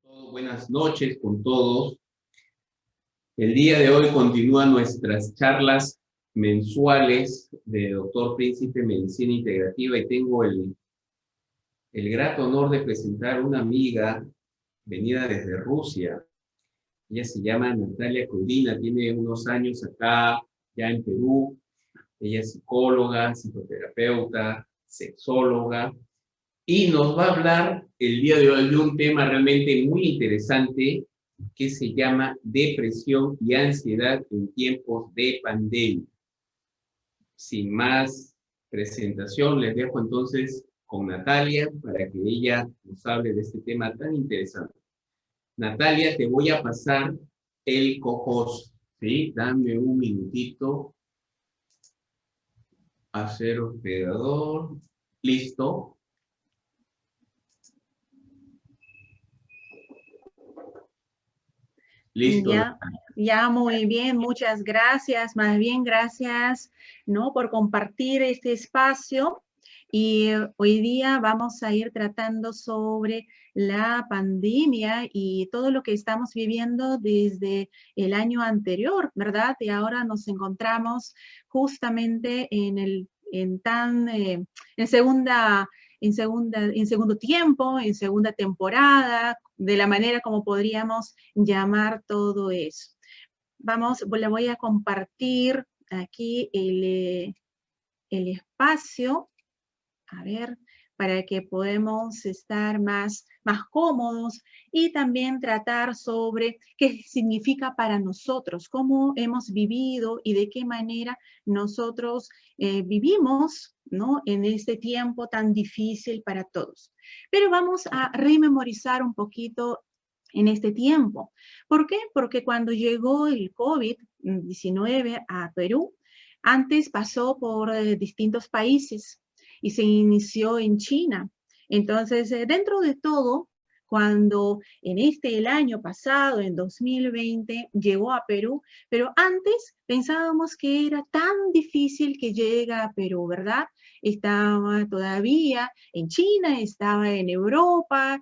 Buenas noches con todos. El día de hoy continúan nuestras charlas mensuales de Doctor Príncipe Medicina Integrativa y tengo el grato honor de presentar una amiga venida desde Rusia. Ella se llama Natalia Codina, tiene unos años acá, ya en Perú. Ella es psicóloga, psicoterapeuta, sexóloga y nos va a hablar el día de hoy de un tema realmente muy interesante que se llama depresión y ansiedad en tiempos de pandemia. Sin más presentación, les dejo entonces con Natalia para que ella nos hable de este tema tan interesante. Natalia, te voy a pasar el co-host, ¿sí? Dame un minutito. Hacer hospedador. Listo. Listo. Ya, muy bien, muchas gracias, más bien gracias, ¿no? Por compartir este espacio. Y hoy día vamos a ir tratando sobre la pandemia y todo lo que estamos viviendo desde el año anterior, ¿verdad? Y ahora nos encontramos justamente en segundo tiempo, en segunda temporada, de la manera como podríamos llamar todo eso. Le voy a compartir aquí el espacio, a ver, para que podamos estar más cómodos y también tratar sobre qué significa para nosotros, cómo hemos vivido y de qué manera nosotros vivimos, ¿no? En este tiempo tan difícil para todos. Pero vamos a rememorizar un poquito en este tiempo. ¿Por qué? Porque cuando llegó el COVID-19 a Perú, antes pasó por distintos países y se inició en China. Entonces, dentro de todo, cuando el año pasado, en 2020, llegó a Perú, pero antes pensábamos que era tan difícil que llega a Perú, ¿verdad? Estaba todavía en China, estaba en Europa,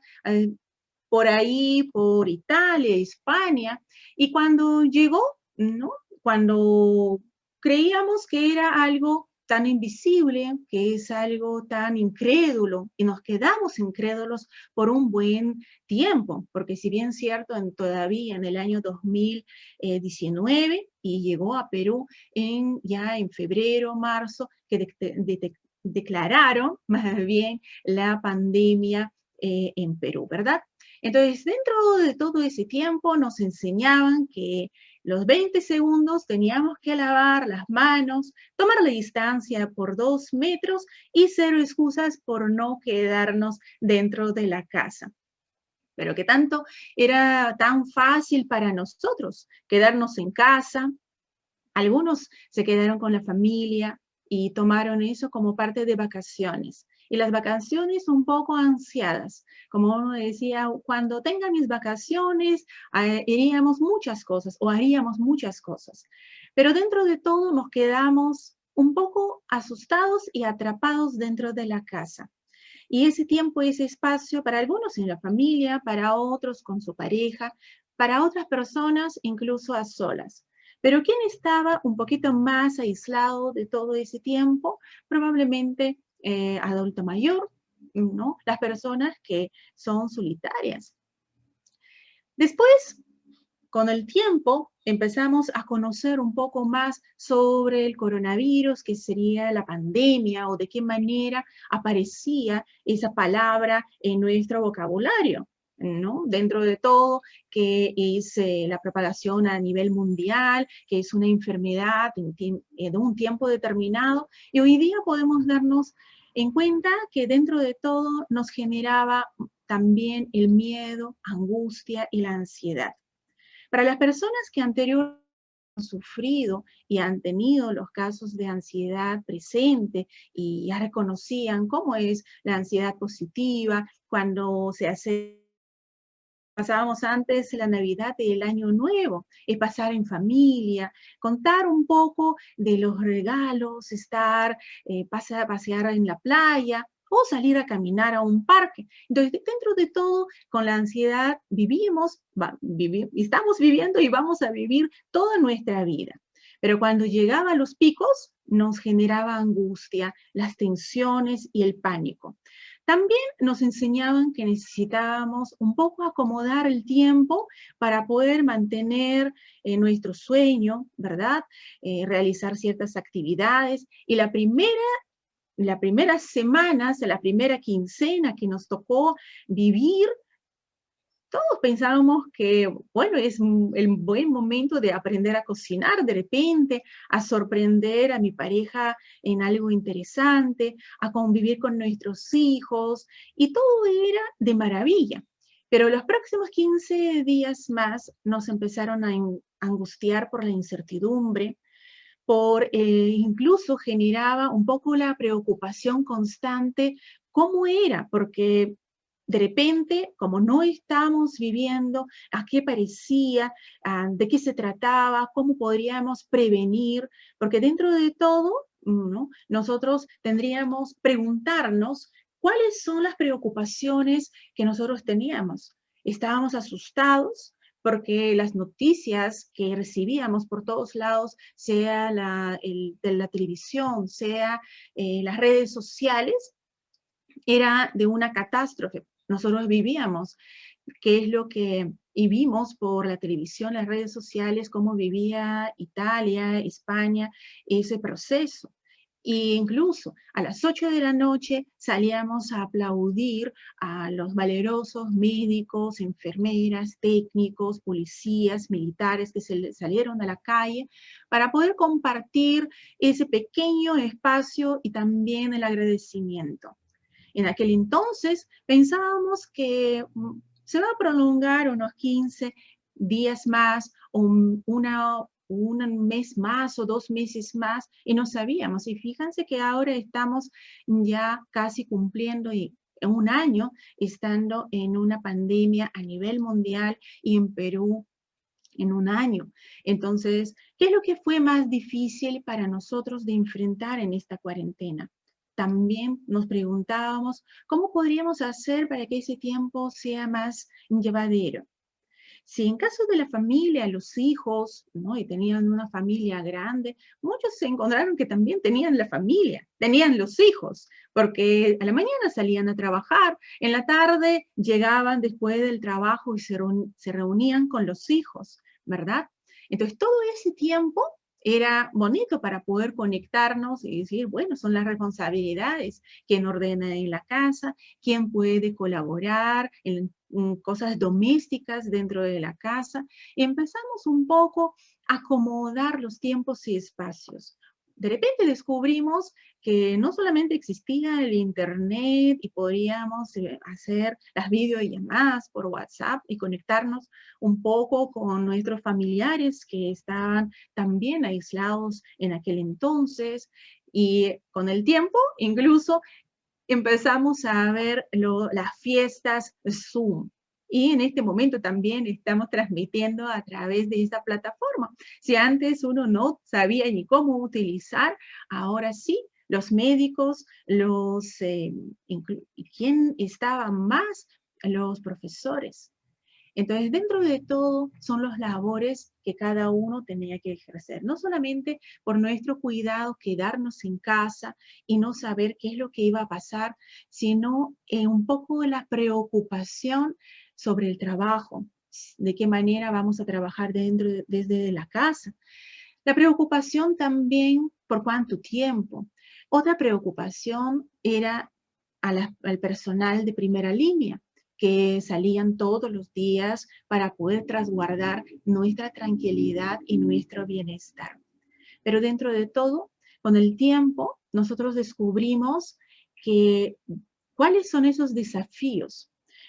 por ahí, por Italia, España, y cuando llegó, ¿no? Cuando creíamos que era algo tan invisible, que es algo tan incrédulo, y nos quedamos incrédulos por un buen tiempo, porque si bien es cierto, todavía en el año 2019, y llegó a Perú ya en febrero, marzo, que declararon más bien la pandemia en Perú, ¿verdad? Entonces, dentro de todo ese tiempo nos enseñaban que los 20 segundos teníamos que lavar las manos, tomar la distancia por 2 metros y cero excusas por no quedarnos dentro de la casa. Pero que tanto era tan fácil para nosotros quedarnos en casa. Algunos se quedaron con la familia y tomaron eso como parte de vacaciones. Y las vacaciones un poco ansiadas. Como uno decía, cuando tenga mis vacaciones, iríamos muchas cosas o haríamos muchas cosas. Pero dentro de todo nos quedamos un poco asustados y atrapados dentro de la casa. Y ese tiempo, ese espacio, para algunos en la familia, para otros con su pareja, para otras personas incluso a solas. Pero ¿quién estaba un poquito más aislado de todo ese tiempo? Probablemente adulto mayor, ¿no? Las personas que son solitarias. Después, con el tiempo, empezamos a conocer un poco más sobre el coronavirus, que sería la pandemia, o de qué manera aparecía esa palabra en nuestro vocabulario, ¿no? Dentro de todo, que es la propagación a nivel mundial, que es una enfermedad de un tiempo determinado, y hoy día podemos darnos en cuenta que dentro de todo nos generaba también el miedo, angustia y la ansiedad. Para las personas que anteriormente han sufrido y han tenido los casos de ansiedad presente y ya reconocían cómo es la ansiedad positiva, cuando pasábamos antes la Navidad y el Año Nuevo, es pasar en familia, contar un poco de los regalos, pasear en la playa, o salir a caminar a un parque. Entonces, dentro de todo, con la ansiedad estamos viviendo y vamos a vivir toda nuestra vida. Pero cuando llegaba a los picos, nos generaba angustia, las tensiones y el pánico. También nos enseñaban que necesitábamos un poco acomodar el tiempo para poder mantener nuestro sueño, ¿verdad? Realizar ciertas actividades. Y la primera semana, la primera quincena que nos tocó vivir, todos pensábamos que, bueno, es el buen momento de aprender a cocinar de repente, a sorprender a mi pareja en algo interesante, a convivir con nuestros hijos, y todo era de maravilla. Pero los próximos 15 días más nos empezaron a angustiar por la incertidumbre, incluso generaba un poco la preocupación constante cómo era, porque de repente, como no estamos viviendo a qué parecía, de qué se trataba, cómo podríamos prevenir, porque dentro de todo, ¿no?, nosotros tendríamos preguntarnos cuáles son las preocupaciones que nosotros teníamos. Estábamos asustados porque las noticias que recibíamos por todos lados, sea de la televisión, sea las redes sociales, era de una catástrofe. Nosotros vivíamos, qué es lo que, y vimos por la televisión, las redes sociales, cómo vivía Italia, España, ese proceso. E incluso a las 8 de la noche salíamos a aplaudir a los valerosos médicos, enfermeras, técnicos, policías, militares que salieron a la calle para poder compartir ese pequeño espacio y también el agradecimiento. En aquel entonces pensábamos que se va a prolongar unos 15 días más, o un mes más o 2 meses más, y no sabíamos. Y fíjense que ahora estamos ya casi cumpliendo un año estando en una pandemia a nivel mundial y en Perú en un año. Entonces, ¿qué es lo que fue más difícil para nosotros de enfrentar en esta cuarentena? También nos preguntábamos cómo podríamos hacer para que ese tiempo sea más llevadero. Si en caso de la familia, los hijos, ¿no?, y tenían una familia grande, muchos se encontraron que también tenían la familia, tenían los hijos, porque a la mañana salían a trabajar, en la tarde llegaban después del trabajo y se reunían con los hijos, ¿verdad? Entonces, todo ese tiempo era bonito para poder conectarnos y decir, bueno, son las responsabilidades, quién ordena en la casa, quién puede colaborar en cosas domésticas dentro de la casa. Y empezamos un poco a acomodar los tiempos y espacios. De repente descubrimos que no solamente existía el internet y podíamos hacer las videollamadas por WhatsApp y conectarnos un poco con nuestros familiares que estaban también aislados en aquel entonces, y con el tiempo incluso empezamos a ver las fiestas Zoom. Y en este momento también estamos transmitiendo a través de esa plataforma. Si antes uno no sabía ni cómo utilizar, ahora sí, los médicos, ¿y quién estaba más? Los profesores. Entonces, dentro de todo, son las labores que cada uno tenía que ejercer. No solamente por nuestro cuidado, quedarnos en casa y no saber qué es lo que iba a pasar, sino un poco la preocupación sobre el trabajo, de qué manera vamos a trabajar desde la casa. La preocupación también por cuánto tiempo. Otra preocupación era al personal de primera línea, que salían todos los días para poder trasguardar nuestra tranquilidad y nuestro bienestar. Pero dentro de todo, con el tiempo, nosotros descubrimos cuáles son esos desafíos.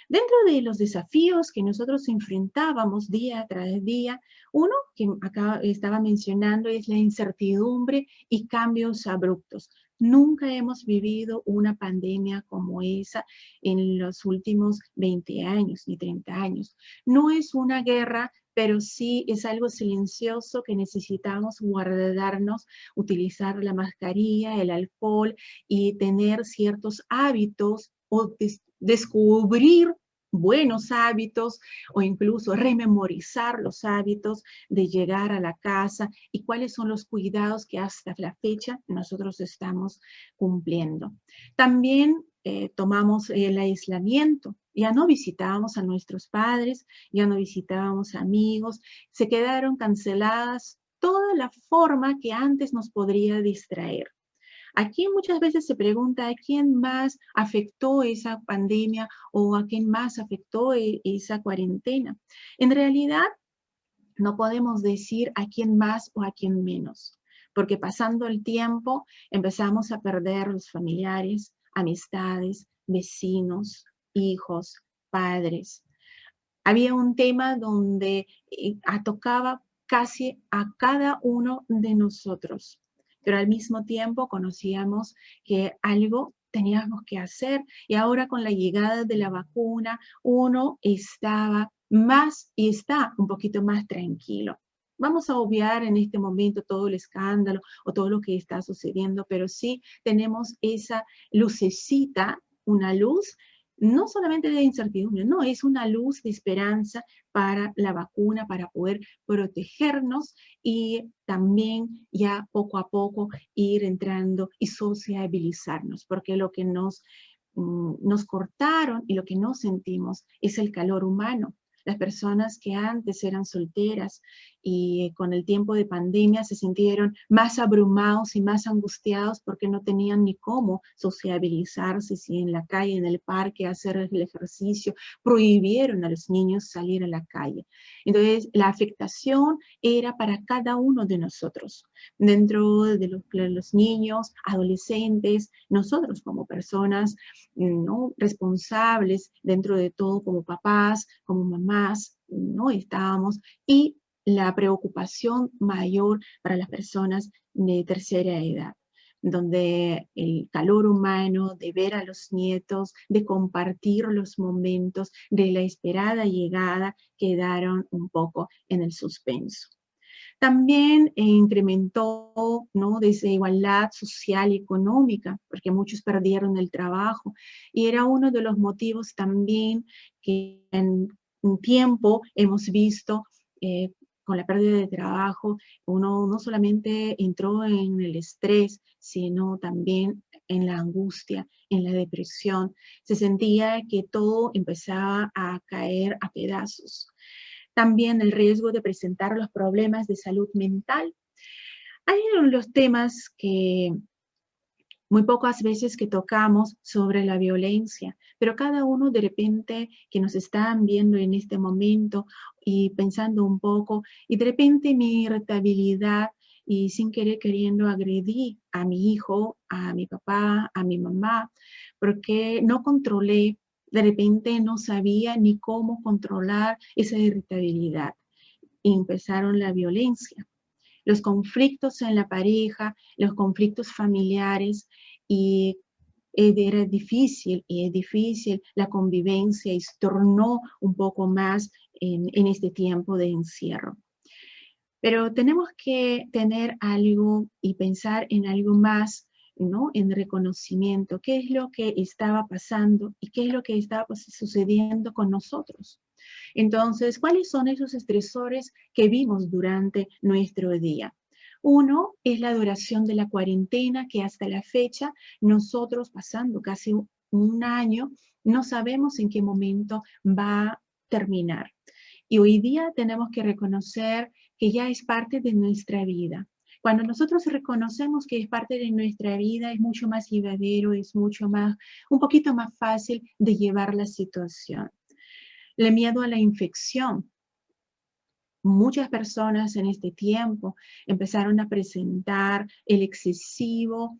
Dentro de los desafíos que nosotros enfrentábamos día tras día, uno que acá estaba mencionando es la incertidumbre y cambios abruptos. Nunca hemos vivido una pandemia como esa en los últimos 20 años ni 30 años. No es una guerra pero sí es algo silencioso que necesitamos guardarnos, utilizar la mascarilla, el alcohol y tener ciertos hábitos o descubrir buenos hábitos o incluso rememorizar los hábitos de llegar a la casa y cuáles son los cuidados que hasta la fecha nosotros estamos cumpliendo. También tomamos el aislamiento. Ya no visitábamos a nuestros padres, ya no visitábamos amigos, se quedaron canceladas toda la forma que antes nos podría distraer. Aquí muchas veces se pregunta a quién más afectó esa pandemia o a quién más afectó esa cuarentena. En realidad, no podemos decir a quién más o a quién menos, porque pasando el tiempo empezamos a perder los familiares, amistades, vecinos, hijos, padres. Había un tema donde tocaba casi a cada uno de nosotros, pero al mismo tiempo conocíamos que algo teníamos que hacer y ahora con la llegada de la vacuna uno estaba más y está un poquito más tranquilo. Vamos a obviar en este momento todo el escándalo o todo lo que está sucediendo, pero sí tenemos esa lucecita, una luz no solamente de incertidumbre, no, es una luz de esperanza para la vacuna, para poder protegernos y también ya poco a poco ir entrando y sociabilizarnos, porque lo que nos cortaron y lo que no sentimos es el calor humano. Las personas que antes eran solteras y con el tiempo de pandemia se sintieron más abrumados y más angustiados porque no tenían ni cómo sociabilizarse, si en la calle, en el parque, hacer el ejercicio, prohibieron a los niños salir a la calle. Entonces, la afectación era para cada uno de nosotros, dentro de los niños, adolescentes, nosotros como personas, ¿no?, responsables dentro de todo como papás, como mamás, ¿no? Estábamos, y la preocupación mayor para las personas de tercera edad, donde el calor humano de ver a los nietos, de compartir los momentos de la esperada llegada, quedaron un poco en el suspenso. También incrementó, ¿no?, desigualdad social y económica, porque muchos perdieron el trabajo. Y era uno de los motivos también que en un tiempo hemos visto con la pérdida de trabajo, uno no solamente entró en el estrés, sino también en la angustia, en la depresión. Se sentía que todo empezaba a caer a pedazos. También el riesgo de presentar los problemas de salud mental. Hay los temas que muy pocas veces que tocamos sobre la violencia, pero cada uno de repente que nos están viendo en este momento y pensando un poco, y de repente mi irritabilidad y sin querer queriendo agredí a mi hijo, a mi papá, a mi mamá, porque no controlé, de repente no sabía ni cómo controlar esa irritabilidad. Y empezaron la violencia, los conflictos en la pareja, los conflictos familiares, y era difícil, y es difícil la convivencia y se tornó un poco más en este tiempo de encierro. Pero tenemos que tener algo y pensar en algo más, ¿no?, en reconocimiento, qué es lo que estaba pasando y qué es lo que estaba sucediendo con nosotros. Entonces, ¿cuáles son esos estresores que vimos durante nuestro día? Uno es la duración de la cuarentena, que hasta la fecha nosotros, pasando casi un año, no sabemos en qué momento va a terminar. Y hoy día tenemos que reconocer que ya es parte de nuestra vida. Cuando nosotros reconocemos que es parte de nuestra vida, es mucho más llevadero, es mucho más, un poquito más fácil de llevar la situación. El miedo a la infección. Muchas personas en este tiempo empezaron a presentar el excesivo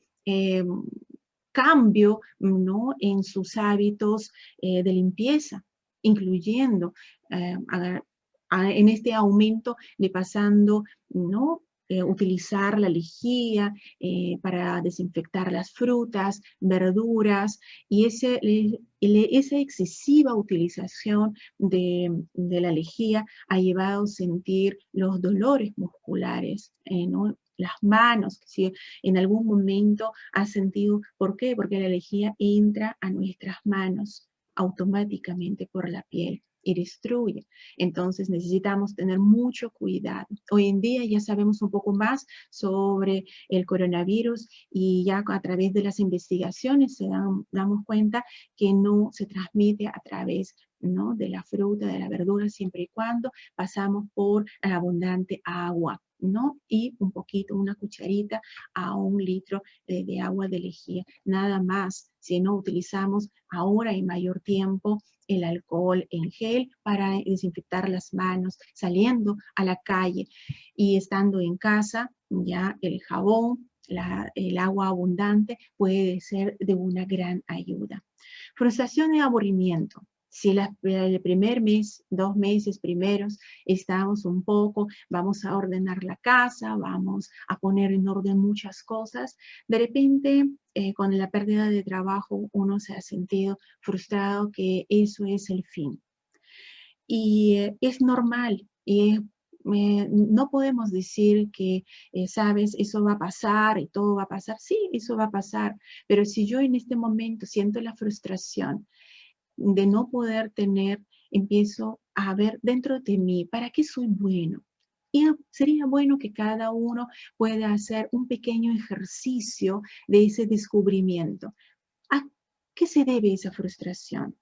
cambio, ¿no?, en sus hábitos de limpieza, incluyendo en este aumento de pasando, ¿no?, utilizar la lejía para desinfectar las frutas, verduras, y esa excesiva utilización de la lejía ha llevado a sentir los dolores musculares, ¿no? Las manos, si en algún momento has sentido, ¿por qué? Porque la lejía entra a nuestras manos automáticamente por la piel y destruye. Entonces necesitamos tener mucho cuidado. Hoy en día ya sabemos un poco más sobre el coronavirus y ya a través de las investigaciones damos cuenta que no se transmite a través, ¿no?, de la fruta, de la verdura, siempre y cuando pasamos por abundante agua, ¿no? Y un poquito, una cucharita a 1 litro de agua de lejía, nada más. Si no utilizamos ahora en mayor tiempo el alcohol en gel para desinfectar las manos, saliendo a la calle y estando en casa, ya el jabón, el agua abundante puede ser de una gran ayuda. Frustración y aburrimiento. Si el primer mes, 2 meses primeros, estamos un poco, vamos a ordenar la casa, vamos a poner en orden muchas cosas, de repente con la pérdida de trabajo uno se ha sentido frustrado que eso es el fin. Y es normal, y no podemos decir que, sabes, eso va a pasar y todo va a pasar. Sí, eso va a pasar, pero si yo en este momento siento la frustración de no poder tener, empiezo a ver dentro de mí, ¿para qué soy bueno? Y sería bueno que cada uno pueda hacer un pequeño ejercicio de ese descubrimiento. ¿A qué se debe esa frustración?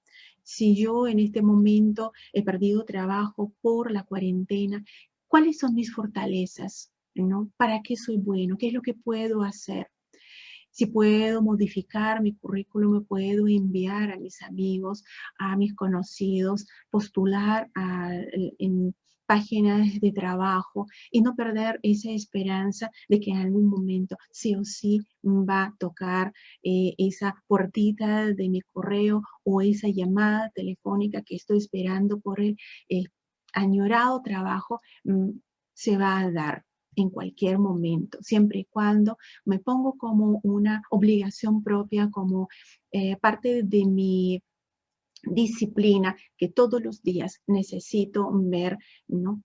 Si yo en este momento he perdido trabajo por la cuarentena, ¿cuáles son mis fortalezas? ¿No? ¿Para qué soy bueno? ¿Qué es lo que puedo hacer? Si puedo modificar mi currículum, me puedo enviar a mis amigos, a mis conocidos, postular en páginas de trabajo y no perder esa esperanza de que en algún momento sí o sí va a tocar esa puertita de mi correo o esa llamada telefónica que estoy esperando por el añorado trabajo, se va a dar en cualquier momento, siempre y cuando me pongo como una obligación propia, como parte de mi disciplina, que todos los días necesito ver, ¿no?,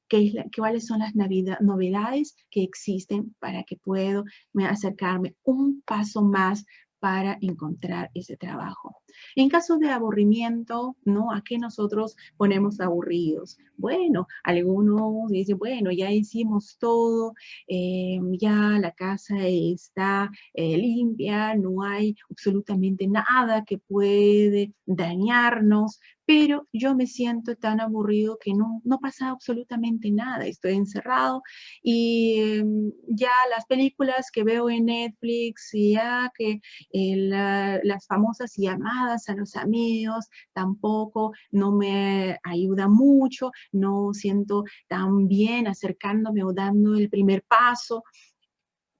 cuáles son las novedades que existen para que puedo acercarme un paso más para encontrar ese trabajo. En caso de aburrimiento, ¿no?, ¿a qué nosotros ponemos aburridos? Bueno, algunos dicen, bueno, ya hicimos todo, ya la casa está limpia, no hay absolutamente nada que puede dañarnos, pero yo me siento tan aburrido que no pasa absolutamente nada. Estoy encerrado y ya las películas que veo en Netflix y ya que las famosas llamadas a los amigos tampoco no me ayuda mucho, no siento tan bien acercándome o dando el primer paso.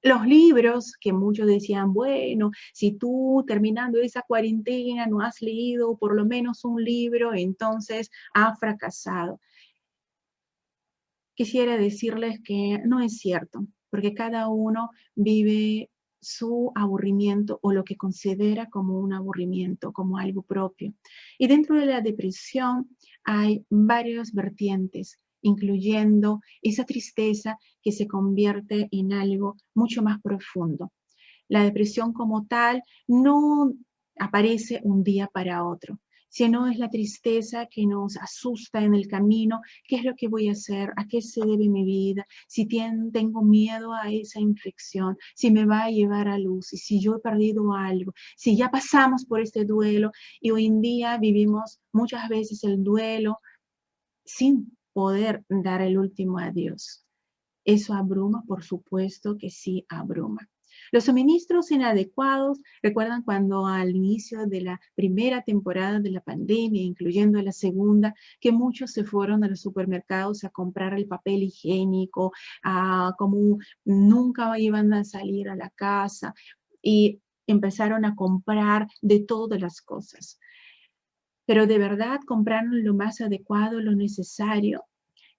Los libros, que muchos decían, bueno, si tú terminando esa cuarentena no has leído por lo menos un libro, entonces has fracasado. Quisiera decirles que no es cierto, porque cada uno vive su aburrimiento o lo que considera como un aburrimiento, como algo propio. Y dentro de la depresión hay varias vertientes, incluyendo esa tristeza que se convierte en algo mucho más profundo. La depresión como tal no aparece un día para otro, sino es la tristeza que nos asusta en el camino. ¿Qué es lo que voy a hacer? ¿A qué se debe mi vida? Si tengo miedo a esa infección, si me va a llevar a luz, y si yo he perdido algo, si ya pasamos por este duelo y hoy en día vivimos muchas veces el duelo sin poder dar el último adiós. ¿Eso abruma? Por supuesto que sí abruma. Los suministros inadecuados, recuerdan cuando al inicio de la primera temporada de la pandemia, incluyendo la segunda, que muchos se fueron a los supermercados a comprar el papel higiénico, como nunca iban a salir a la casa y empezaron a comprar de todas las cosas. Pero de verdad compraron lo más adecuado, lo necesario.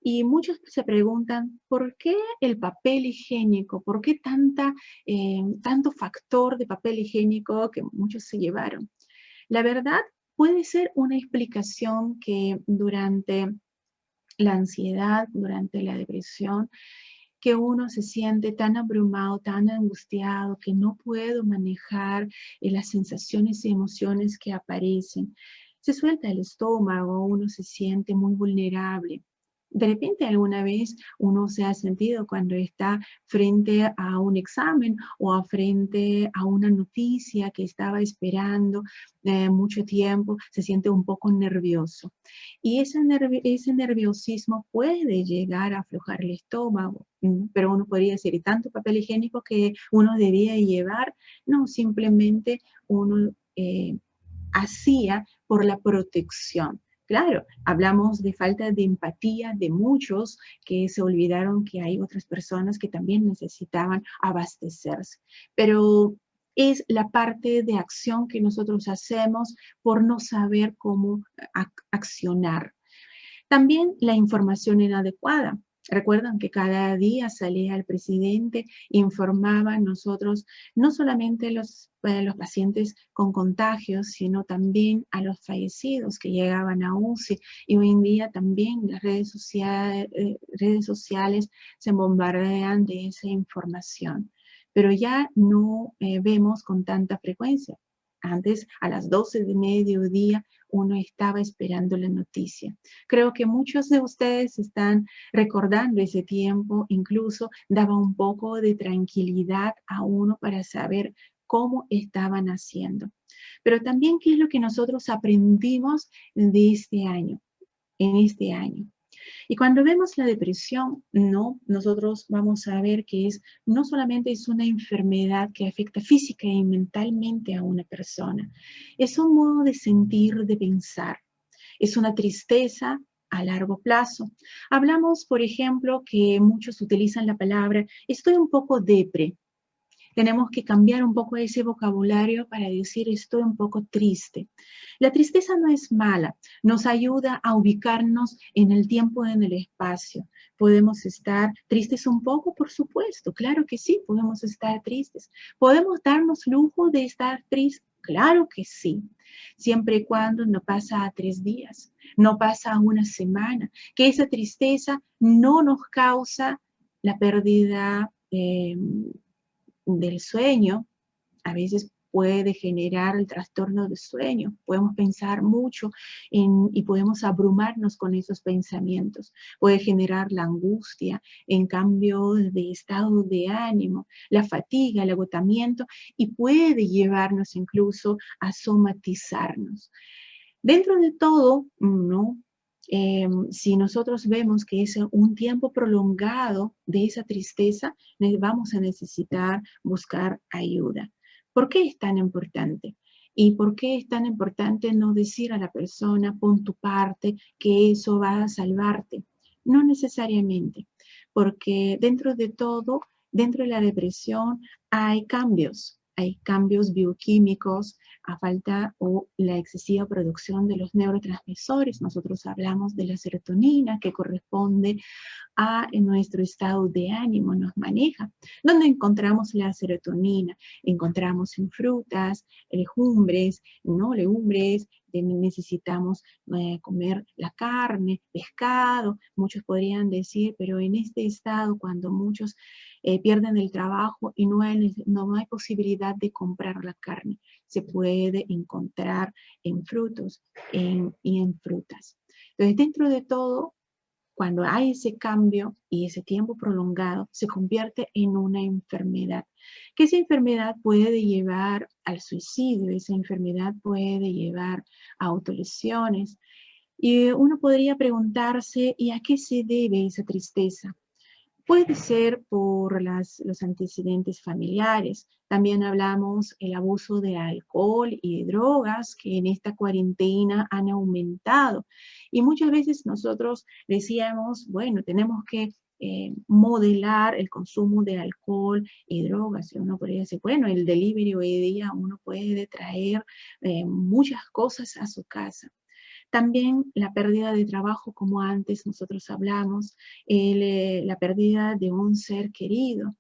Y muchos se preguntan, ¿por qué el papel higiénico? ¿Por qué tanto factor de papel higiénico que muchos se llevaron? La verdad, puede ser una explicación que durante la ansiedad, durante la depresión, que uno se siente tan abrumado, tan angustiado, que no puedo manejar las sensaciones y emociones que aparecen. Se suelta el estómago, uno se siente muy vulnerable. De repente alguna vez uno se ha sentido cuando está frente a un examen o frente a una noticia que estaba esperando mucho tiempo, se siente un poco nervioso. Y ese nerviosismo puede llegar a aflojar el estómago, pero uno podría decir, ¿y tanto papel higiénico que uno debía llevar? No, simplemente uno hacía por la protección. Claro, hablamos de falta de empatía de muchos que se olvidaron que hay otras personas que también necesitaban abastecerse. Pero es la parte de acción que nosotros hacemos por no saber cómo accionar. También la información inadecuada. Recuerdan que cada día salía el presidente, informaba a nosotros, no solamente los pacientes con contagios, sino también a los fallecidos que llegaban a UCI. Y hoy en día también las redes sociales se bombardean de esa información. Pero ya no vemos con tanta frecuencia. Antes, a las 12 de mediodía, uno estaba esperando la noticia. Creo que muchos de ustedes están recordando ese tiempo, incluso daba un poco de tranquilidad a uno para saber cómo estaban haciendo. Pero también, ¿qué es lo que nosotros aprendimos de este año, en este año? Y cuando vemos la depresión, no, nosotros vamos a ver que no solamente es una enfermedad que afecta física y mentalmente a una persona, es un modo de sentir, de pensar, es una tristeza a largo plazo. Hablamos, por ejemplo, que muchos utilizan la palabra, estoy un poco depre. Tenemos que cambiar un poco ese vocabulario para decir estoy un poco triste. La tristeza no es mala, nos ayuda a ubicarnos en el tiempo y en el espacio. Podemos estar tristes un poco, por supuesto, claro que sí, podemos estar tristes. ¿Podemos darnos lujo de estar tristes? Claro que sí, siempre y cuando no pasa a 3 días, no pasa a una semana, que esa tristeza no nos causa la pérdida del sueño. A veces puede generar el trastorno de sueño. Podemos pensar mucho y podemos abrumarnos con esos pensamientos. Puede generar la angustia, en cambio de estado de ánimo, la fatiga, el agotamiento y puede llevarnos incluso a somatizarnos. Dentro de todo, ¿no? Si nosotros vemos que es un tiempo prolongado de esa tristeza, vamos a necesitar buscar ayuda. ¿Por qué es tan importante? ¿Y por qué es tan importante no decir a la persona, pon tu parte, que eso va a salvarte? No necesariamente, porque dentro de todo, dentro de la depresión hay cambios bioquímicos a falta o la excesiva producción de los neurotransmisores. Nosotros hablamos de la serotonina que corresponde a nuestro estado de ánimo, nos maneja. ¿Dónde encontramos la serotonina? Encontramos en frutas, legumbres, ¿no? Legumbres, necesitamos comer la carne, pescado, muchos podrían decir, pero en este estado, cuando muchos pierden el trabajo y no hay posibilidad de comprar la carne, se puede encontrar en frutos y en frutas. Entonces, dentro de todo, cuando hay ese cambio y ese tiempo prolongado, se convierte en una enfermedad. Que esa enfermedad puede llevar al suicidio, esa enfermedad puede llevar a autolesiones. Y uno podría preguntarse, ¿y a qué se debe esa tristeza? Puede ser por los antecedentes familiares. También hablamos el abuso de alcohol y de drogas que en esta cuarentena han aumentado. Y muchas veces nosotros decíamos, bueno, tenemos que modelar el consumo de alcohol y drogas. Y uno podría decir, bueno, el delivery hoy día uno puede traer muchas cosas a su casa. También la pérdida de trabajo, como antes nosotros hablamos, la pérdida de un ser querido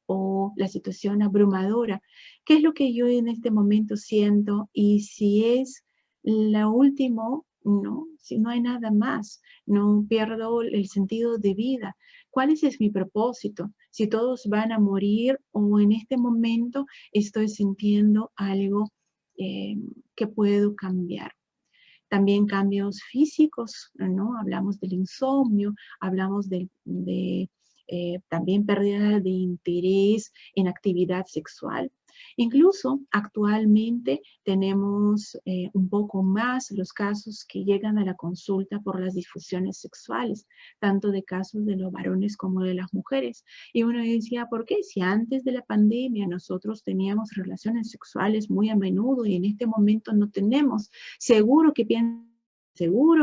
o la situación abrumadora. ¿Qué es lo que yo en este momento siento? Y si es lo último, no, si no hay nada más, no pierdo el sentido de vida. ¿Cuál es mi propósito? Si todos van a morir o en este momento estoy sintiendo algo eh, que puedo cambiar. También cambios físicos, ¿no? Hablamos del insomnio, hablamos también pérdida de interés en actividad sexual. Incluso actualmente tenemos un poco más los casos que llegan a la consulta por las disfunciones sexuales, tanto de casos de los varones como de las mujeres. Y uno decía, ¿por qué? Si antes de la pandemia nosotros teníamos relaciones sexuales muy a menudo y en este momento no tenemos, seguro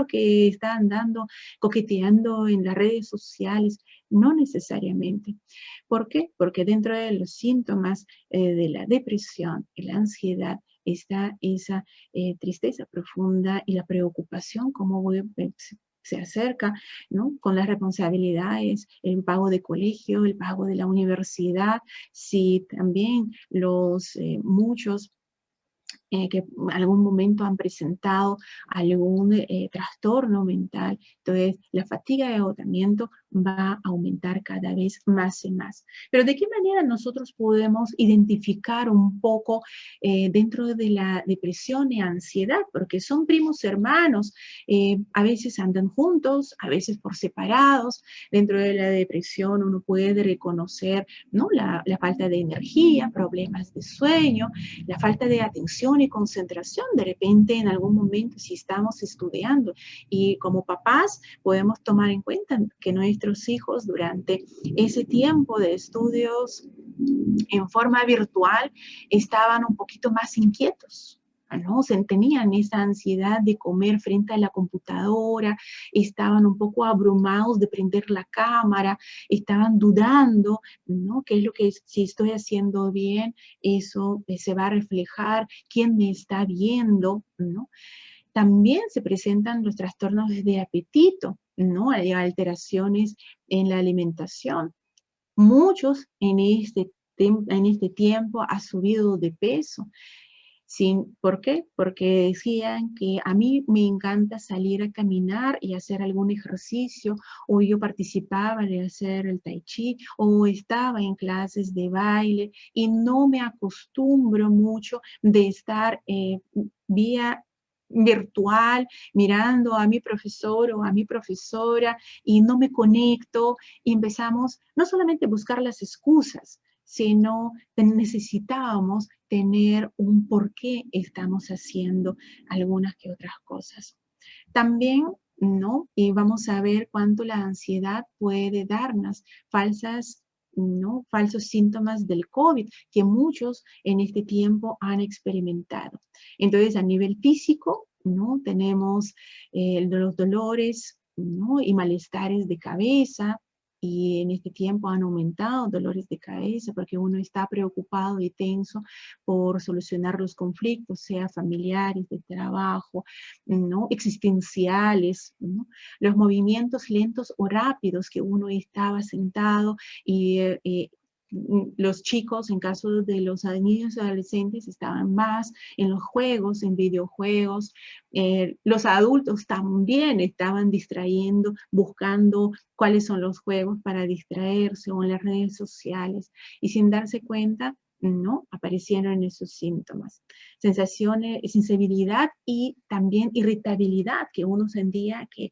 que está andando, coqueteando en las redes sociales. No necesariamente. ¿Por qué? Porque dentro de los síntomas de la depresión y la ansiedad está esa tristeza profunda y la preocupación, cómo se acerca, ¿no? Con las responsabilidades, el pago de colegio, el pago de la universidad, si también muchos que en algún momento han presentado algún trastorno mental. Entonces, la fatiga y agotamiento va a aumentar cada vez más y más. Pero ¿de qué manera nosotros podemos identificar un poco dentro de la depresión y ansiedad? Porque son primos hermanos, a veces andan juntos, a veces por separados. Dentro de la depresión uno puede reconocer, ¿no? la falta de energía, problemas de sueño, la falta de atención y concentración. De repente, en algún momento, si estamos estudiando y como papás podemos tomar en cuenta que nuestros hijos durante ese tiempo de estudios en forma virtual estaban un poquito más inquietos, ¿no? Tenían esa ansiedad de comer frente a la computadora, estaban un poco abrumados de prender la cámara, estaban dudando, ¿no? ¿Qué es lo que, si estoy haciendo bien, eso se va a reflejar? ¿Quién me está viendo? ¿No? También se presentan los trastornos de apetito, ¿no? Hay alteraciones en la alimentación. Muchos en este tiempo han subido de peso. ¿Por qué? Porque decían que a mí me encanta salir a caminar y hacer algún ejercicio, o yo participaba de hacer el tai chi, o estaba en clases de baile, y no me acostumbro mucho de estar vía virtual, mirando a mi profesor o a mi profesora, y no me conecto, y empezamos no solamente a buscar las excusas, sino necesitábamos tener un por qué estamos haciendo algunas que otras cosas. También, ¿no? Y vamos a ver cuánto la ansiedad puede darnos ¿no? Falsos síntomas del COVID que muchos en este tiempo han experimentado. Entonces, a nivel físico, ¿no? Tenemos los dolores, ¿no? Y malestares de cabeza, y en este tiempo han aumentado dolores de cabeza porque uno está preocupado y tenso por solucionar los conflictos, sea familiares, de trabajo, ¿no? Existenciales, ¿no? Los movimientos lentos o rápidos que uno estaba sentado y los chicos, en caso de los niños y adolescentes, estaban más en los juegos, en videojuegos. Los adultos también estaban distrayendo, buscando cuáles son los juegos para distraerse o en las redes sociales. Y sin darse cuenta, ¿no? Aparecieron esos síntomas. Sensaciones, sensibilidad y también irritabilidad, que uno sentía que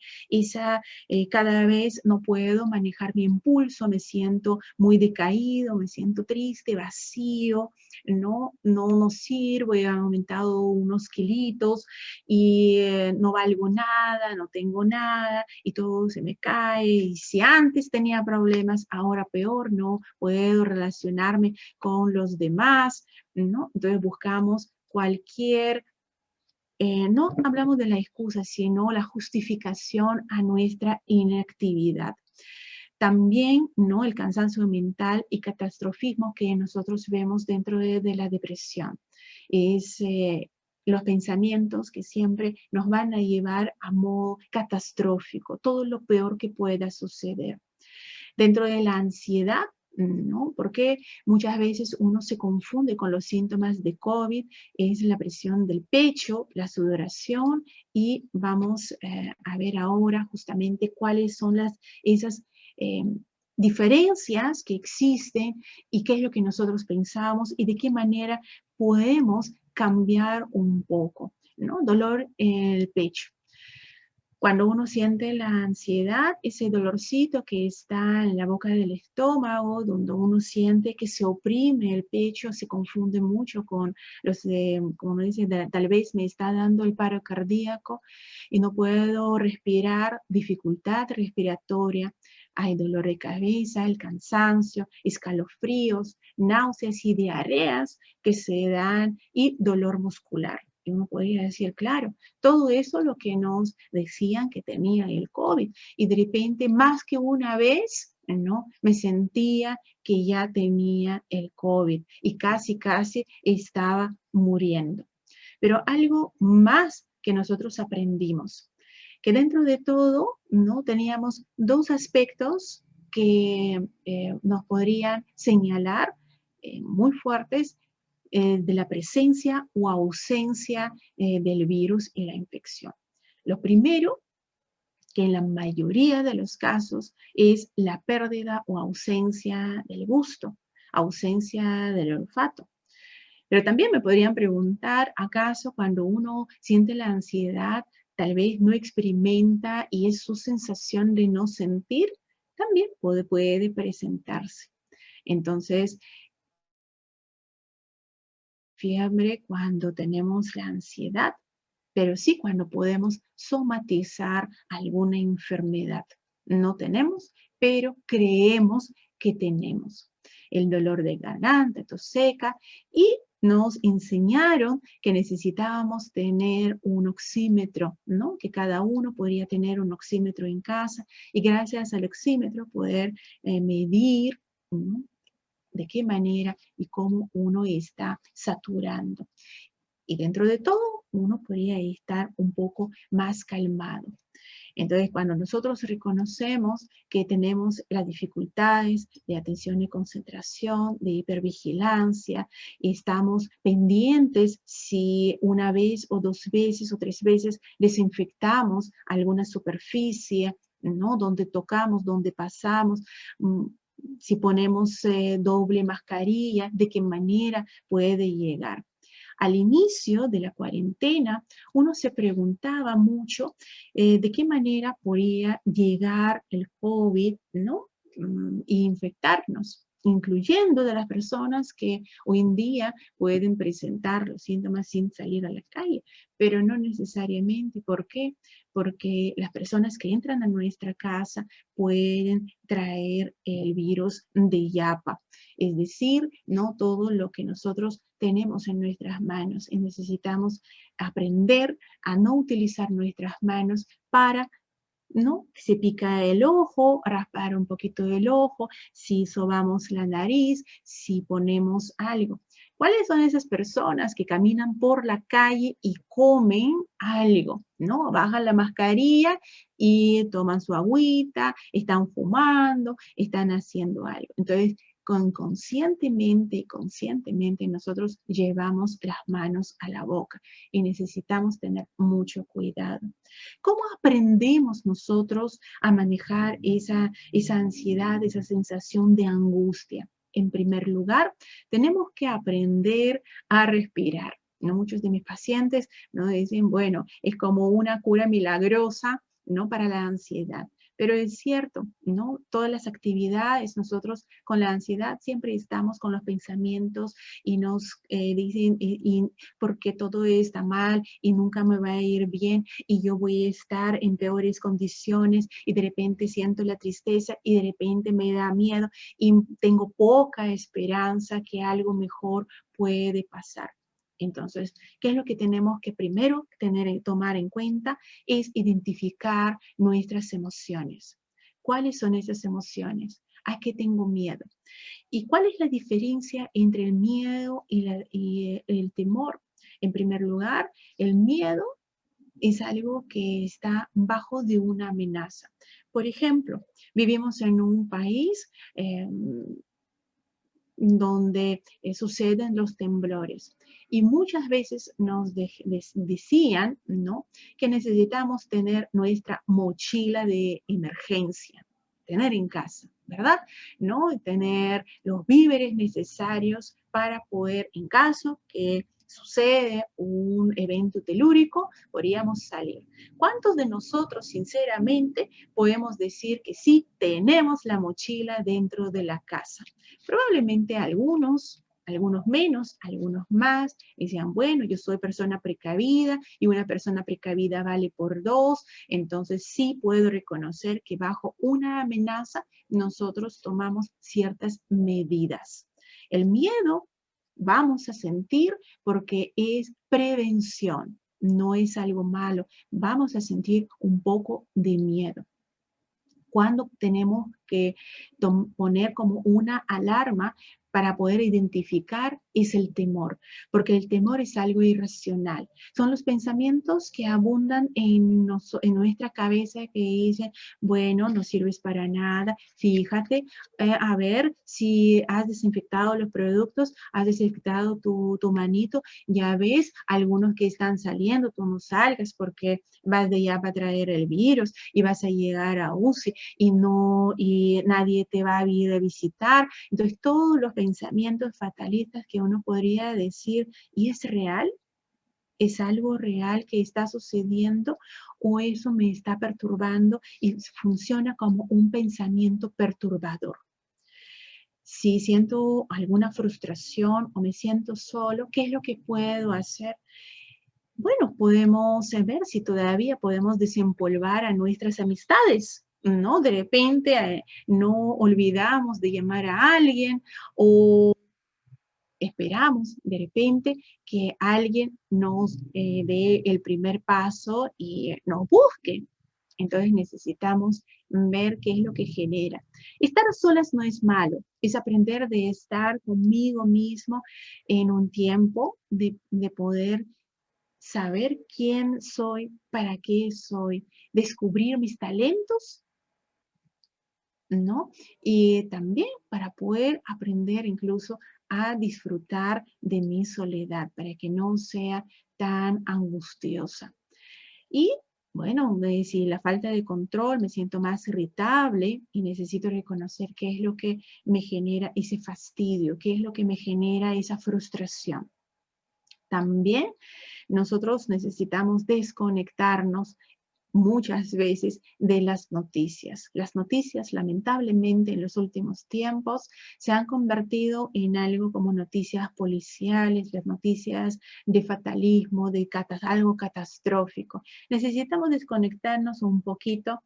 cada vez no puedo manejar mi impulso, me siento muy decaído, me siento triste, vacío, no sirvo, he aumentado unos kilitos y no valgo nada, no tengo nada y todo se me cae. Y si antes tenía problemas, ahora peor, no puedo relacionarme con los demás, ¿no? Entonces buscamos no hablamos de la excusa, sino la justificación a nuestra inactividad. También, ¿no? El cansancio mental y catastrofismo que nosotros vemos dentro de la depresión. Es los pensamientos que siempre nos van a llevar a modo catastrófico, todo lo peor que pueda suceder. Dentro de la ansiedad, ¿no? Porque muchas veces uno se confunde con los síntomas de COVID, es la presión del pecho, la sudoración, y vamos a ver ahora justamente cuáles son esas diferencias que existen y qué es lo que nosotros pensamos y de qué manera podemos cambiar un poco, ¿no? Dolor en el pecho. Cuando uno siente la ansiedad, ese dolorcito que está en la boca del estómago, donde uno siente que se oprime el pecho, se confunde mucho con los de, como uno dice, tal vez me está dando el paro cardíaco y no puedo respirar, dificultad respiratoria, hay dolor de cabeza, el cansancio, escalofríos, náuseas y diarreas que se dan y dolor muscular. Y uno podría decir, claro, todo eso lo que nos decían que tenía el COVID. Y de repente, más que una vez, ¿no? Me sentía que ya tenía el COVID y casi estaba muriendo. Pero algo más que nosotros aprendimos, que dentro de todo, ¿no? Teníamos dos aspectos que nos podrían señalar muy fuertes de la presencia o ausencia del virus y la infección. Lo primero, que en la mayoría de los casos es la pérdida o ausencia del gusto, ausencia del olfato. Pero también me podrían preguntar, ¿acaso cuando uno siente la ansiedad, tal vez no experimenta y es su sensación de no sentir? También puede presentarse. Entonces, fiebre cuando tenemos la ansiedad, pero sí cuando podemos somatizar alguna enfermedad. No tenemos, pero creemos que tenemos. El dolor de garganta, tos seca, y nos enseñaron que necesitábamos tener un oxímetro, ¿no? Que cada uno podría tener un oxímetro en casa y gracias al oxímetro poder medir, ¿no? De qué manera y cómo uno está saturando. Y dentro de todo, uno podría estar un poco más calmado. Entonces, cuando nosotros reconocemos que tenemos las dificultades de atención y concentración, de hipervigilancia, y estamos pendientes si una vez o dos veces o tres veces desinfectamos alguna superficie, ¿no? Donde tocamos, donde pasamos, si ponemos doble mascarilla, de qué manera puede llegar. Al inicio de la cuarentena, uno se preguntaba mucho de qué manera podía llegar el COVID, ¿no? Y infectarnos, incluyendo de las personas que hoy en día pueden presentar los síntomas sin salir a la calle, pero no necesariamente. ¿Por qué? Porque las personas que entran a nuestra casa pueden traer el virus de Yapa, es decir, no todo lo que nosotros tenemos en nuestras manos y necesitamos aprender a no utilizar nuestras manos para, ¿no? Se pica el ojo, raspar un poquito del ojo, si sobamos la nariz, si ponemos algo. ¿Cuáles son esas personas que caminan por la calle y comen algo, ¿no? Bajan la mascarilla y toman su agüita, están fumando, están haciendo algo. Entonces, conscientemente y conscientemente nosotros llevamos las manos a la boca y necesitamos tener mucho cuidado. ¿Cómo aprendemos nosotros a manejar esa ansiedad, esa sensación de angustia? En primer lugar, tenemos que aprender a respirar. ¿No? Muchos de mis pacientes nos dicen, bueno, es como una cura milagrosa, ¿no? Para la ansiedad. Pero es cierto, ¿no? Todas las actividades, nosotros con la ansiedad siempre estamos con los pensamientos y nos dicen, ¿por qué todo está mal y nunca me va a ir bien y yo voy a estar en peores condiciones y de repente siento la tristeza y de repente me da miedo y tengo poca esperanza que algo mejor puede pasar? Entonces, ¿qué es lo que tenemos que primero tomar en cuenta? Es identificar nuestras emociones. ¿Cuáles son esas emociones? ¿A qué tengo miedo? ¿Y cuál es la diferencia entre el miedo y el temor? En primer lugar, el miedo es algo que está bajo de una amenaza. Por ejemplo, vivimos en un país donde suceden los temblores. Y muchas veces nos decían, ¿no?, que necesitamos tener nuestra mochila de emergencia, tener en casa, ¿verdad? ¿No? Tener los víveres necesarios para poder, en caso que sucede un evento telúrico, podríamos salir. ¿Cuántos de nosotros, sinceramente, podemos decir que sí tenemos la mochila dentro de la casa? Probablemente algunos menos, algunos más, y decían, bueno, yo soy persona precavida y una persona precavida vale por dos, entonces sí puedo reconocer que bajo una amenaza nosotros tomamos ciertas medidas. El miedo vamos a sentir porque es prevención, no es algo malo, vamos a sentir un poco de miedo. Cuando tenemos que poner como una alarma para poder identificar es el temor, porque el temor es algo irracional. Son los pensamientos que abundan en nuestra cabeza que dicen, bueno, no sirves para nada, fíjate, a ver si has desinfectado los productos, has desinfectado tu manito, ya ves, algunos que están saliendo, tú no salgas porque vas de allá para traer el virus y vas a llegar a UCI y nadie te va a ir a visitar. Entonces, todos los pensamientos fatalistas que uno podría decir, ¿y es real? ¿Es algo real que está sucediendo o eso me está perturbando y funciona como un pensamiento perturbador? Si siento alguna frustración o me siento solo, ¿qué es lo que puedo hacer? Bueno, podemos ver si todavía podemos desempolvar a nuestras amistades, ¿no? De repente no olvidamos de llamar a alguien o esperamos de repente que alguien nos dé el primer paso y nos busque. Entonces necesitamos ver qué es lo que genera. Estar solas no es malo, es aprender de estar conmigo mismo en un tiempo de poder saber quién soy, para qué soy, descubrir mis talentos, ¿no? Y también para poder aprender incluso a disfrutar de mi soledad, para que no sea tan angustiosa. Y bueno, si la falta de control, me siento más irritable y necesito reconocer qué es lo que me genera ese fastidio, qué es lo que me genera esa frustración. También nosotros necesitamos desconectarnos muchas veces de las noticias. Las noticias, lamentablemente, en los últimos tiempos se han convertido en algo como noticias policiales, las noticias de fatalismo, de algo catastrófico. Necesitamos desconectarnos un poquito,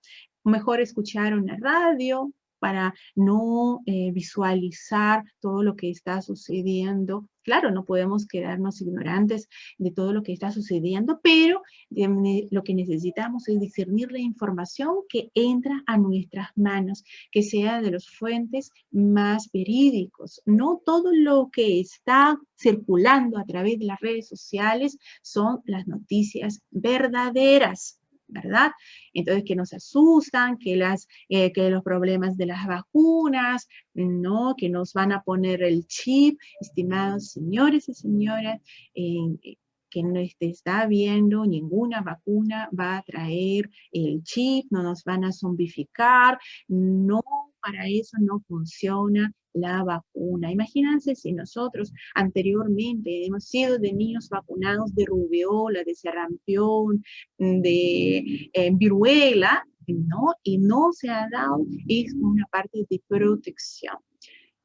mejor escuchar una radio para no visualizar todo lo que está sucediendo. Claro, no podemos quedarnos ignorantes de todo lo que está sucediendo, pero lo que necesitamos es discernir la información que entra a nuestras manos, que sea de las fuentes más verídicos. No todo lo que está circulando a través de las redes sociales son las noticias verdaderas, ¿verdad? Entonces, que nos asustan, que los problemas de las vacunas, ¿no? Que nos van a poner el chip. Estimados señores y señoras, que no está viendo, ninguna vacuna va a traer el chip, no nos van a zombificar, no, para eso no funciona la vacuna. Imagínense si nosotros anteriormente hemos sido de niños vacunados de rubiola, de sarampión, de viruela, ¿no? Y no se ha dado, es una parte de protección.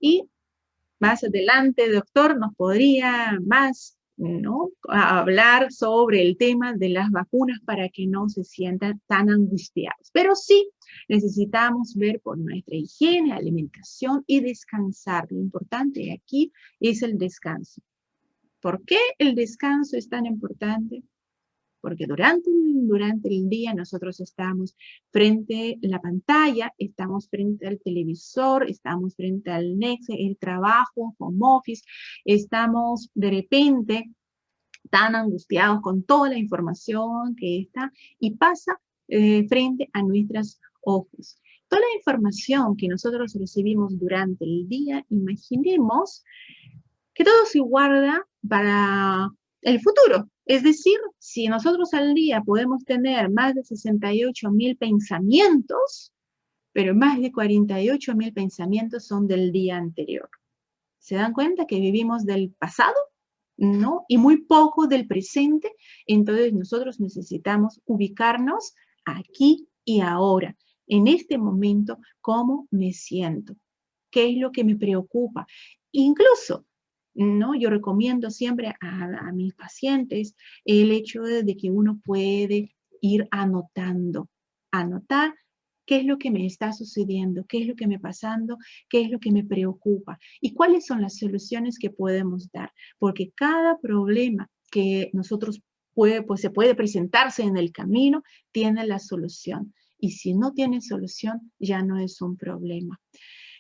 Y más adelante, doctor, nos podría más, ¿no?, hablar sobre el tema de las vacunas para que no se sientan tan angustiados. Pero sí, necesitamos ver por nuestra higiene, alimentación y descansar. Lo importante aquí es el descanso. ¿Por qué el descanso es tan importante? Porque durante el día nosotros estamos frente a la pantalla, estamos frente al televisor, estamos frente al Netflix, el trabajo, home office, estamos de repente tan angustiados con toda la información que está y pasa frente a nuestros ojos. Toda la información que nosotros recibimos durante el día, imaginemos que todo se guarda para el futuro. Es decir, si nosotros al día podemos tener más de 68.000 pensamientos, pero más de 48.000 pensamientos son del día anterior. ¿Se dan cuenta que vivimos del pasado? ¿No? Y muy poco del presente. Entonces nosotros necesitamos ubicarnos aquí y ahora. En este momento, ¿cómo me siento? ¿Qué es lo que me preocupa? Incluso, ¿no? Yo recomiendo siempre a mis pacientes el hecho de que uno puede ir anotando, anotar qué es lo que me está sucediendo, qué es lo que me está pasando, qué es lo que me preocupa y cuáles son las soluciones que podemos dar. Porque cada problema que nosotros se puede presentarse en el camino tiene la solución. Y si no tiene solución, ya no es un problema.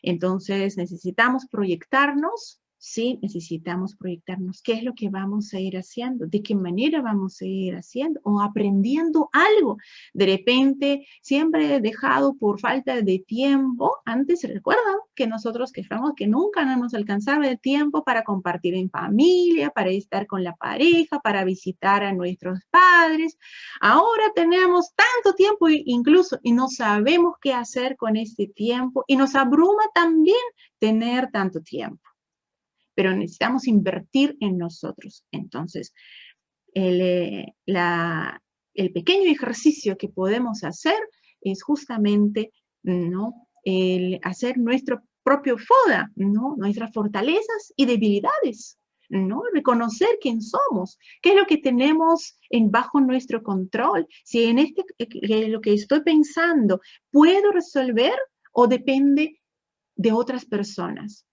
Entonces, necesitamos proyectarnos, sí, necesitamos proyectarnos. ¿Qué es lo que vamos a ir haciendo? ¿De qué manera vamos a ir haciendo? O aprendiendo algo. De repente, siempre he dejado por falta de tiempo. Antes, recuerdan que nosotros quejamos que nunca nos alcanzaba el tiempo para compartir en familia, para estar con la pareja, para visitar a nuestros padres. Ahora tenemos tanto tiempo incluso y no sabemos qué hacer con este tiempo y nos abruma también tener tanto tiempo. Pero necesitamos invertir en nosotros. Entonces, el pequeño ejercicio que podemos hacer es justamente, ¿no?, el hacer nuestro propio FODA, ¿no?, nuestras fortalezas y debilidades, ¿no? Reconocer quién somos, qué es lo que tenemos bajo nuestro control, si en lo que estoy pensando puedo resolver o depende de otras personas.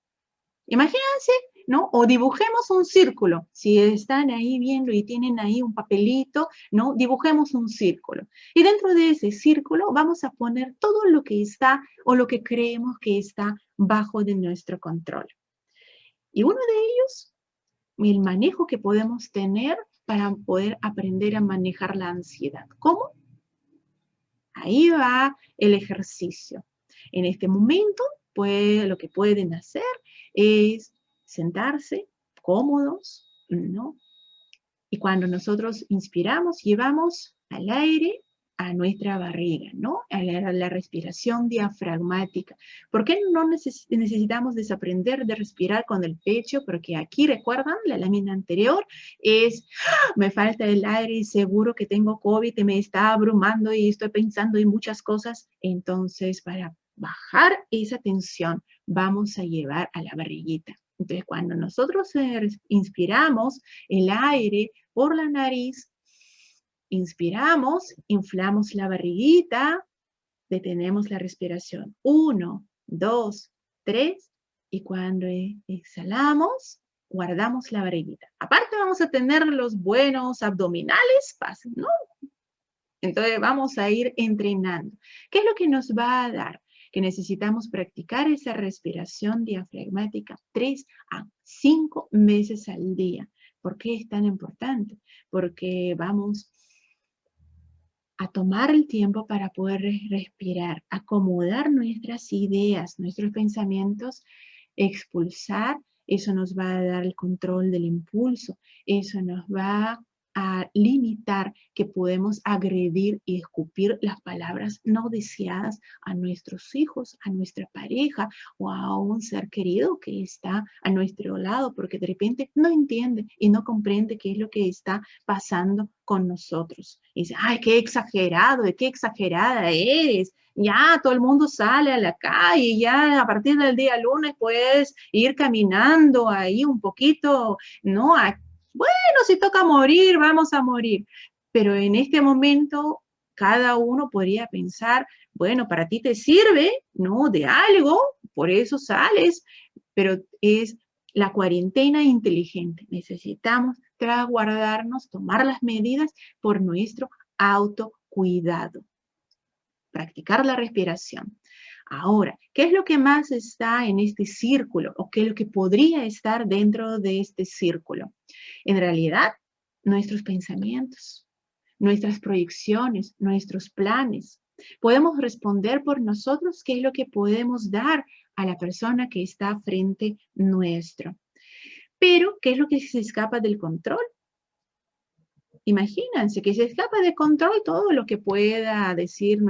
Imagínense, ¿no? O dibujemos un círculo. Si están ahí viendo y tienen ahí un papelito, ¿no? Dibujemos un círculo. Y dentro de ese círculo vamos a poner todo lo que está o lo que creemos que está bajo de nuestro control. Y uno de ellos, el manejo que podemos tener para poder aprender a manejar la ansiedad. ¿Cómo? Ahí va el ejercicio. En este momento, pues, lo que pueden hacer es sentarse cómodos, ¿no? Y cuando nosotros inspiramos, llevamos al aire a nuestra barriga, ¿no? A la respiración diafragmática. ¿Por qué no necesitamos desaprender de respirar con el pecho? Porque aquí, ¿recuerdan? La lámina anterior es, me falta el aire y seguro que tengo COVID y me está abrumando y estoy pensando en muchas cosas. Entonces, para bajar esa tensión, vamos a llevar a la barriguita. Entonces, cuando nosotros inspiramos el aire por la nariz, inspiramos, inflamos la barriguita, detenemos la respiración. 1, 2, 3, y cuando exhalamos, guardamos la barriguita. Aparte vamos a tener los buenos abdominales, ¿no? Entonces vamos a ir entrenando. ¿Qué es lo que nos va a dar? Que necesitamos practicar esa respiración diafragmática 3 a 5 veces al día. ¿Por qué es tan importante? Porque vamos a tomar el tiempo para poder respirar, acomodar nuestras ideas, nuestros pensamientos, expulsar. Eso nos va a dar el control del impulso, eso nos va a limitar que podemos agredir y escupir las palabras no deseadas a nuestros hijos, a nuestra pareja o a un ser querido que está a nuestro lado, porque de repente no entiende y no comprende qué es lo que está pasando con nosotros. Y dice, ay, qué exagerado, qué exagerada eres. Ya todo el mundo sale a la calle, ya a partir del día lunes puedes ir caminando ahí un poquito, ¿no? Bueno, si toca morir, vamos a morir. Pero en este momento, cada uno podría pensar, bueno, para ti te sirve, ¿no? De algo, por eso sales, pero es la cuarentena inteligente. Necesitamos guardarnos, tomar las medidas por nuestro autocuidado. Practicar la respiración. Ahora, ¿qué es lo que más está en este círculo? ¿O qué es lo que podría estar dentro de este círculo? En realidad, nuestros pensamientos, nuestras proyecciones, nuestros planes. Podemos responder por nosotros qué es lo que podemos dar a la persona que está frente nuestro. Pero, ¿qué es lo que se escapa del control? Imagínense que se escapa de control todo lo que pueda decidir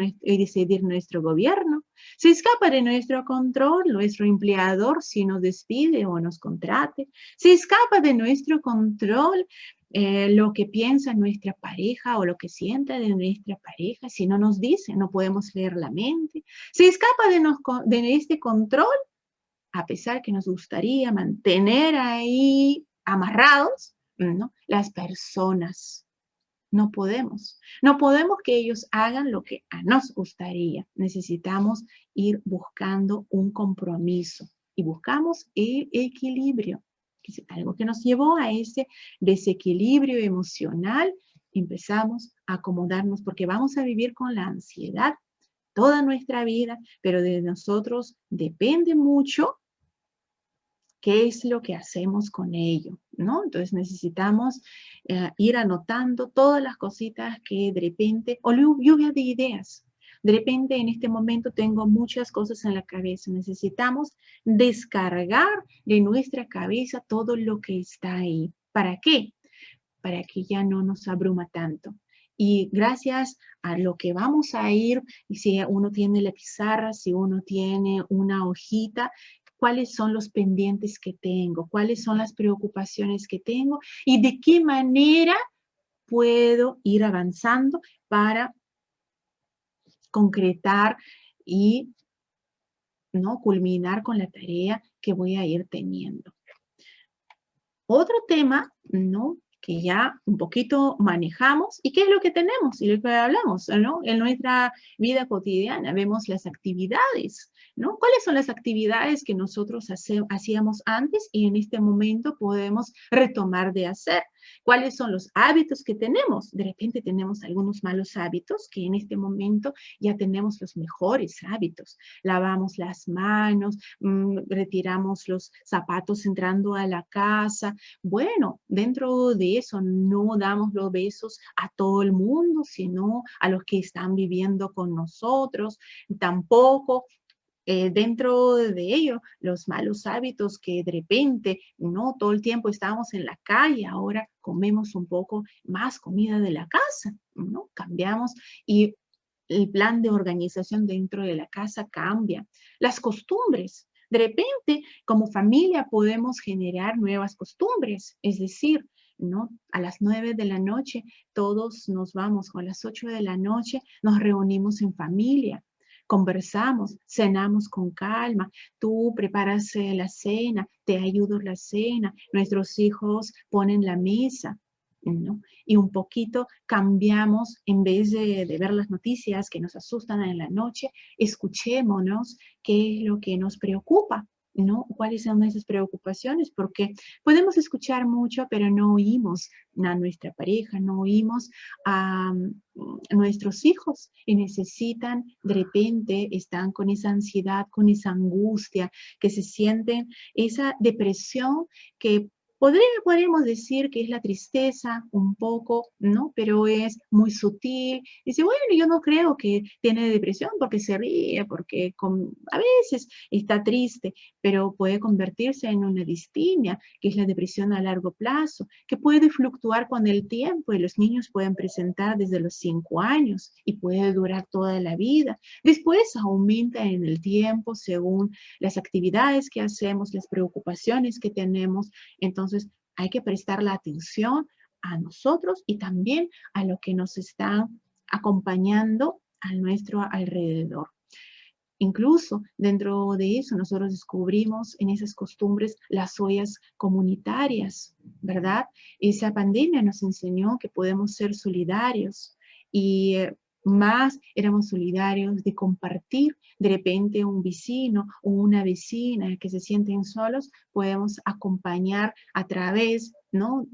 nuestro gobierno. Se escapa de nuestro control nuestro empleador si nos despide o nos contrate. Se escapa de nuestro control lo que piensa nuestra pareja o lo que sienta de nuestra pareja. Si no nos dice, no podemos leer la mente. Se escapa de este control, a pesar que nos gustaría mantener ahí amarrados, ¿no? Las personas. No podemos. No podemos que ellos hagan lo que a nos gustaría. Necesitamos ir buscando un compromiso y buscamos el equilibrio, que es algo que nos llevó a ese desequilibrio emocional. Empezamos a acomodarnos porque vamos a vivir con la ansiedad toda nuestra vida, pero de nosotros depende mucho qué es lo que hacemos con ello, ¿no? Entonces necesitamos ir anotando todas las cositas que de repente, o lluvia de ideas. De repente en este momento tengo muchas cosas en la cabeza. Necesitamos descargar de nuestra cabeza todo lo que está ahí. ¿Para qué? Para que ya no nos abruma tanto. Y gracias a lo que vamos a ir, si uno tiene la pizarra, si uno tiene una hojita, cuáles son los pendientes que tengo, cuáles son las preocupaciones que tengo y de qué manera puedo ir avanzando para concretar y ¿no? culminar con la tarea que voy a ir teniendo. Otro tema, ¿no? que ya un poquito manejamos y qué es lo que tenemos y lo que hablamos, ¿no? En nuestra vida cotidiana vemos las actividades, ¿no? ¿Cuáles son las actividades que nosotros hacíamos antes y en este momento podemos retomar de hacer? ¿Cuáles son los hábitos que tenemos? De repente tenemos algunos malos hábitos que en este momento ya tenemos los mejores hábitos. Lavamos las manos, retiramos los zapatos entrando a la casa. Bueno, dentro de eso no damos los besos a todo el mundo, sino a los que están viviendo con nosotros. Tampoco dentro de ello, los malos hábitos que de repente, no todo el tiempo estábamos en la calle, ahora comemos un poco más comida de la casa, ¿no? Cambiamos y el plan de organización dentro de la casa cambia. Las costumbres. De repente, como familia podemos generar nuevas costumbres, es decir, ¿no? A las 9 de la noche todos nos vamos, o a las 8 de la noche nos reunimos en familia, conversamos, cenamos con calma, tú preparas la cena, te ayudo la cena, nuestros hijos ponen la mesa, ¿no? Y un poquito cambiamos, en vez de ver las noticias que nos asustan en la noche, escuchémonos qué es lo que nos preocupa, ¿no? ¿Cuáles son esas preocupaciones? Porque podemos escuchar mucho, pero no oímos a nuestra pareja, no oímos a nuestros hijos y necesitan, de repente, están con esa ansiedad, con esa angustia, que se sienten esa depresión que podríamos decir que es la tristeza un poco, ¿no? Pero es muy sutil. Dice, bueno, yo no creo que tiene depresión porque se ríe, porque a veces está triste, pero puede convertirse en una distimia, que es la depresión a largo plazo, que puede fluctuar con el tiempo y los niños pueden presentar desde los 5 años y puede durar toda la vida. Después aumenta en el tiempo según las actividades que hacemos, las preocupaciones que tenemos. Entonces, hay que prestar la atención a nosotros y también a lo que nos están acompañando a nuestro alrededor. Incluso dentro de eso nosotros descubrimos en esas costumbres las ollas comunitarias, ¿verdad? Esa pandemia nos enseñó que podemos ser solidarios y más éramos solidarios de compartir. De repente un vecino o una vecina que se sienten solos, podemos acompañar a través, ¿no?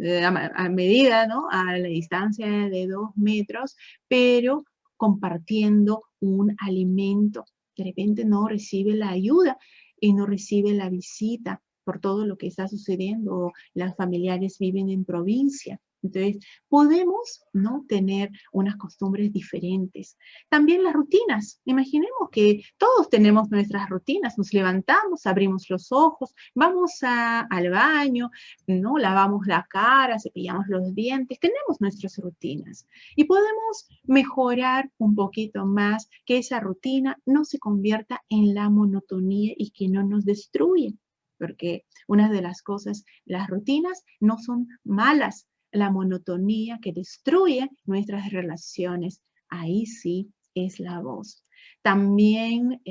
A medida, ¿no? A la distancia de 2 metros, pero compartiendo un alimento. De repente no recibe la ayuda y no recibe la visita por todo lo que está sucediendo. Las familiares viven en provincia, Entonces, podemos, ¿no?, tener unas costumbres diferentes. También las rutinas. Imaginemos que todos tenemos nuestras rutinas. Nos levantamos, abrimos los ojos, vamos al baño, ¿no?, lavamos la cara, cepillamos los dientes. Tenemos nuestras rutinas. Y podemos mejorar un poquito más que esa rutina no se convierta en la monotonía y que no nos destruya. Porque una de las cosas, las rutinas no son malas. La monotonía que destruye nuestras relaciones, ahí sí es la voz. También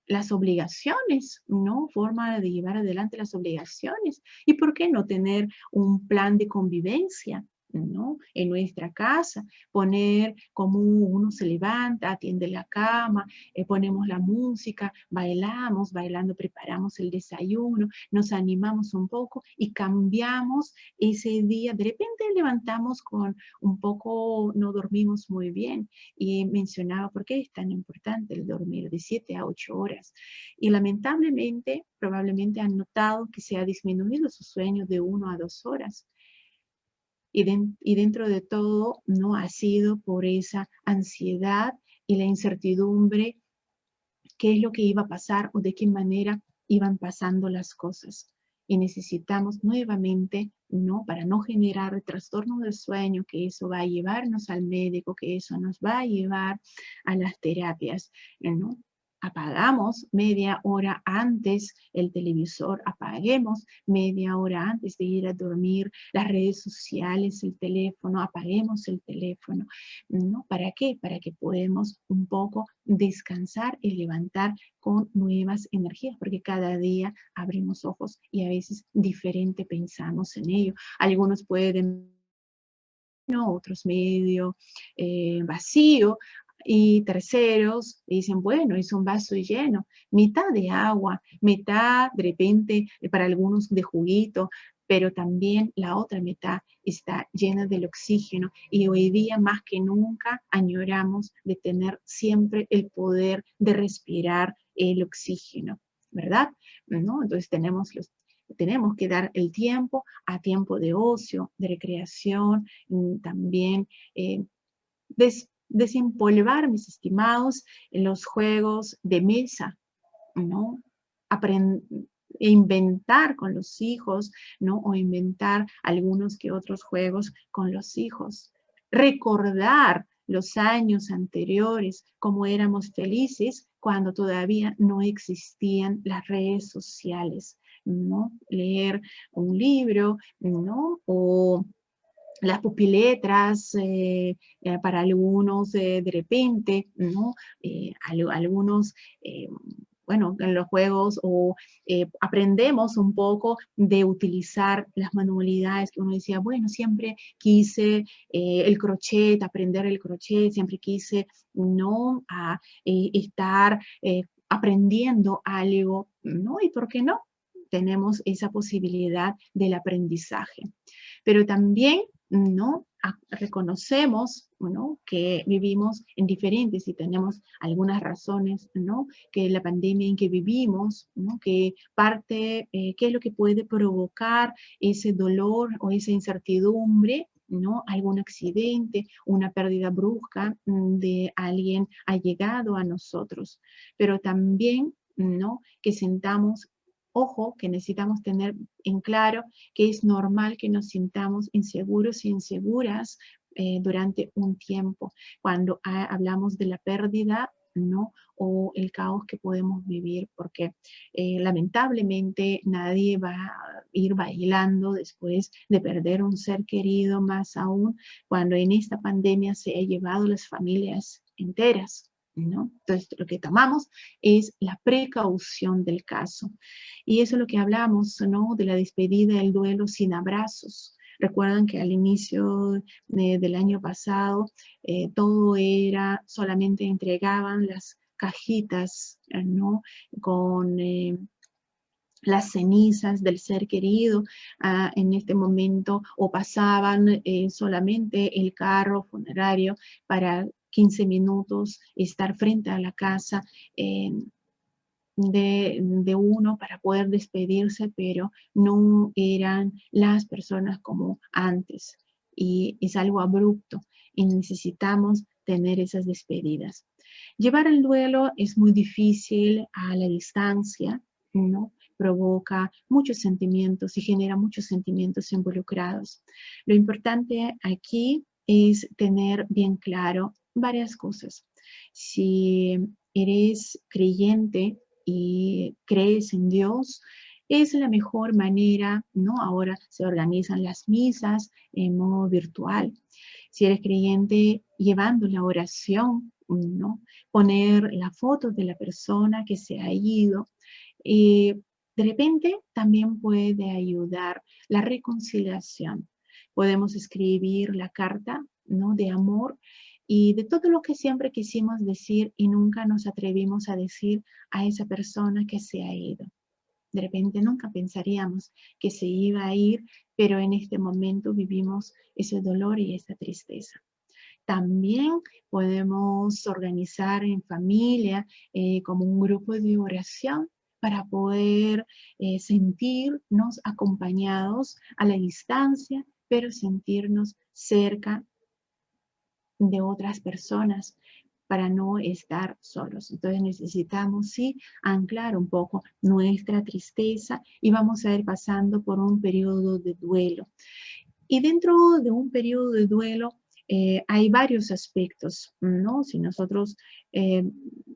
las obligaciones, ¿no? Forma de llevar adelante las obligaciones. ¿Y por qué no tener un plan de convivencia, ¿no?, en nuestra casa? Poner como uno se levanta, atiende la cama, ponemos la música, bailamos, bailando preparamos el desayuno, nos animamos un poco y cambiamos ese día. De repente levantamos con un poco, no dormimos muy bien, y mencionaba por qué es tan importante el dormir de 7 a 8 horas. Y lamentablemente, probablemente han notado que se ha disminuido su sueño de 1 a 2 horas. Y dentro de todo, no ha sido por esa ansiedad y la incertidumbre, qué es lo que iba a pasar o de qué manera iban pasando las cosas. Y necesitamos nuevamente, ¿no?, para no generar trastorno del sueño, que eso va a llevarnos al médico, que eso nos va a llevar a las terapias, ¿no? Apagamos media hora antes el televisor, apaguemos media hora antes de ir a dormir las redes sociales, el teléfono, apaguemos el teléfono, ¿no? ¿Para qué? Para que podamos un poco descansar y levantar con nuevas energías, porque cada día abrimos ojos y a veces diferente pensamos en ello. Algunos pueden, no, otros medio vacío, y terceros dicen, bueno, es un vaso lleno, mitad de agua, mitad de repente para algunos de juguito, pero también la otra mitad está llena del oxígeno, y hoy día más que nunca añoramos de tener siempre el poder de respirar el oxígeno, ¿verdad? ¿No? Entonces tenemos que dar el tiempo a tiempo de ocio, de recreación, también desempolvar, mis estimados, los juegos de mesa, ¿no? Inventar con los hijos, ¿no? O inventar algunos que otros juegos con los hijos. Recordar los años anteriores, cómo éramos felices cuando todavía no existían las redes sociales, ¿no? Leer un libro, ¿no? O las pupiletras, para algunos de repente, ¿no? Algunos, bueno, en los juegos o aprendemos un poco de utilizar las manualidades que uno decía, bueno, siempre quise el crochet, aprender el crochet, siempre quise, ¿no? Estar aprendiendo algo, ¿no? ¿Y por qué no? Tenemos esa posibilidad del aprendizaje. Pero también, ¿no?, reconocemos, ¿no?, que vivimos en diferentes y tenemos algunas razones, ¿no?, que la pandemia en que vivimos, ¿no?, que parte, qué es lo que puede provocar ese dolor o esa incertidumbre, ¿no? Algún accidente, una pérdida brusca de alguien allegado a nosotros. Pero también, ¿no?, que sentamos, ojo, que necesitamos tener en claro que es normal que nos sintamos inseguros y inseguras durante un tiempo, cuando hablamos de la pérdida, ¿no?, o el caos que podemos vivir, porque lamentablemente nadie va a ir bailando después de perder un ser querido, más aún cuando en esta pandemia se ha llevado las familias enteras, ¿no? Entonces, lo que tomamos es la precaución del caso. Y eso es lo que hablamos, ¿no?, de la despedida, del duelo sin abrazos. Recuerdan que al inicio del año pasado todo era, solamente entregaban las cajitas, ¿no?, con las cenizas del ser querido en este momento, o pasaban solamente el carro funerario para 15 minutos estar frente a la casa de uno para poder despedirse, pero no eran las personas como antes. y es algo abrupto y necesitamos tener esas despedidas. Llevar el duelo es muy difícil a la distancia, ¿no? Provoca muchos sentimientos y genera muchos sentimientos involucrados. Lo importante aquí es tener bien claro varias cosas. Si eres creyente y crees en Dios, es la mejor manera, ¿no? Ahora se organizan las misas en modo virtual. Si eres creyente, llevando la oración, ¿no? Poner la foto de la persona que se ha ido. De repente también puede ayudar la reconciliación. Podemos escribir la carta, ¿no? De amor y de todo lo que siempre quisimos decir y nunca nos atrevimos a decir a esa persona que se ha ido. De repente nunca pensaríamos que se iba a ir, pero en este momento vivimos ese dolor y esa tristeza. También podemos organizar en familia como un grupo de oración para poder sentirnos acompañados a la distancia, pero sentirnos cerca de otras personas para no estar solos. Entonces necesitamos, sí, anclar un poco nuestra tristeza y vamos a ir pasando por un periodo de duelo. Y dentro de un periodo de duelo hay varios aspectos, ¿no? Si nosotros,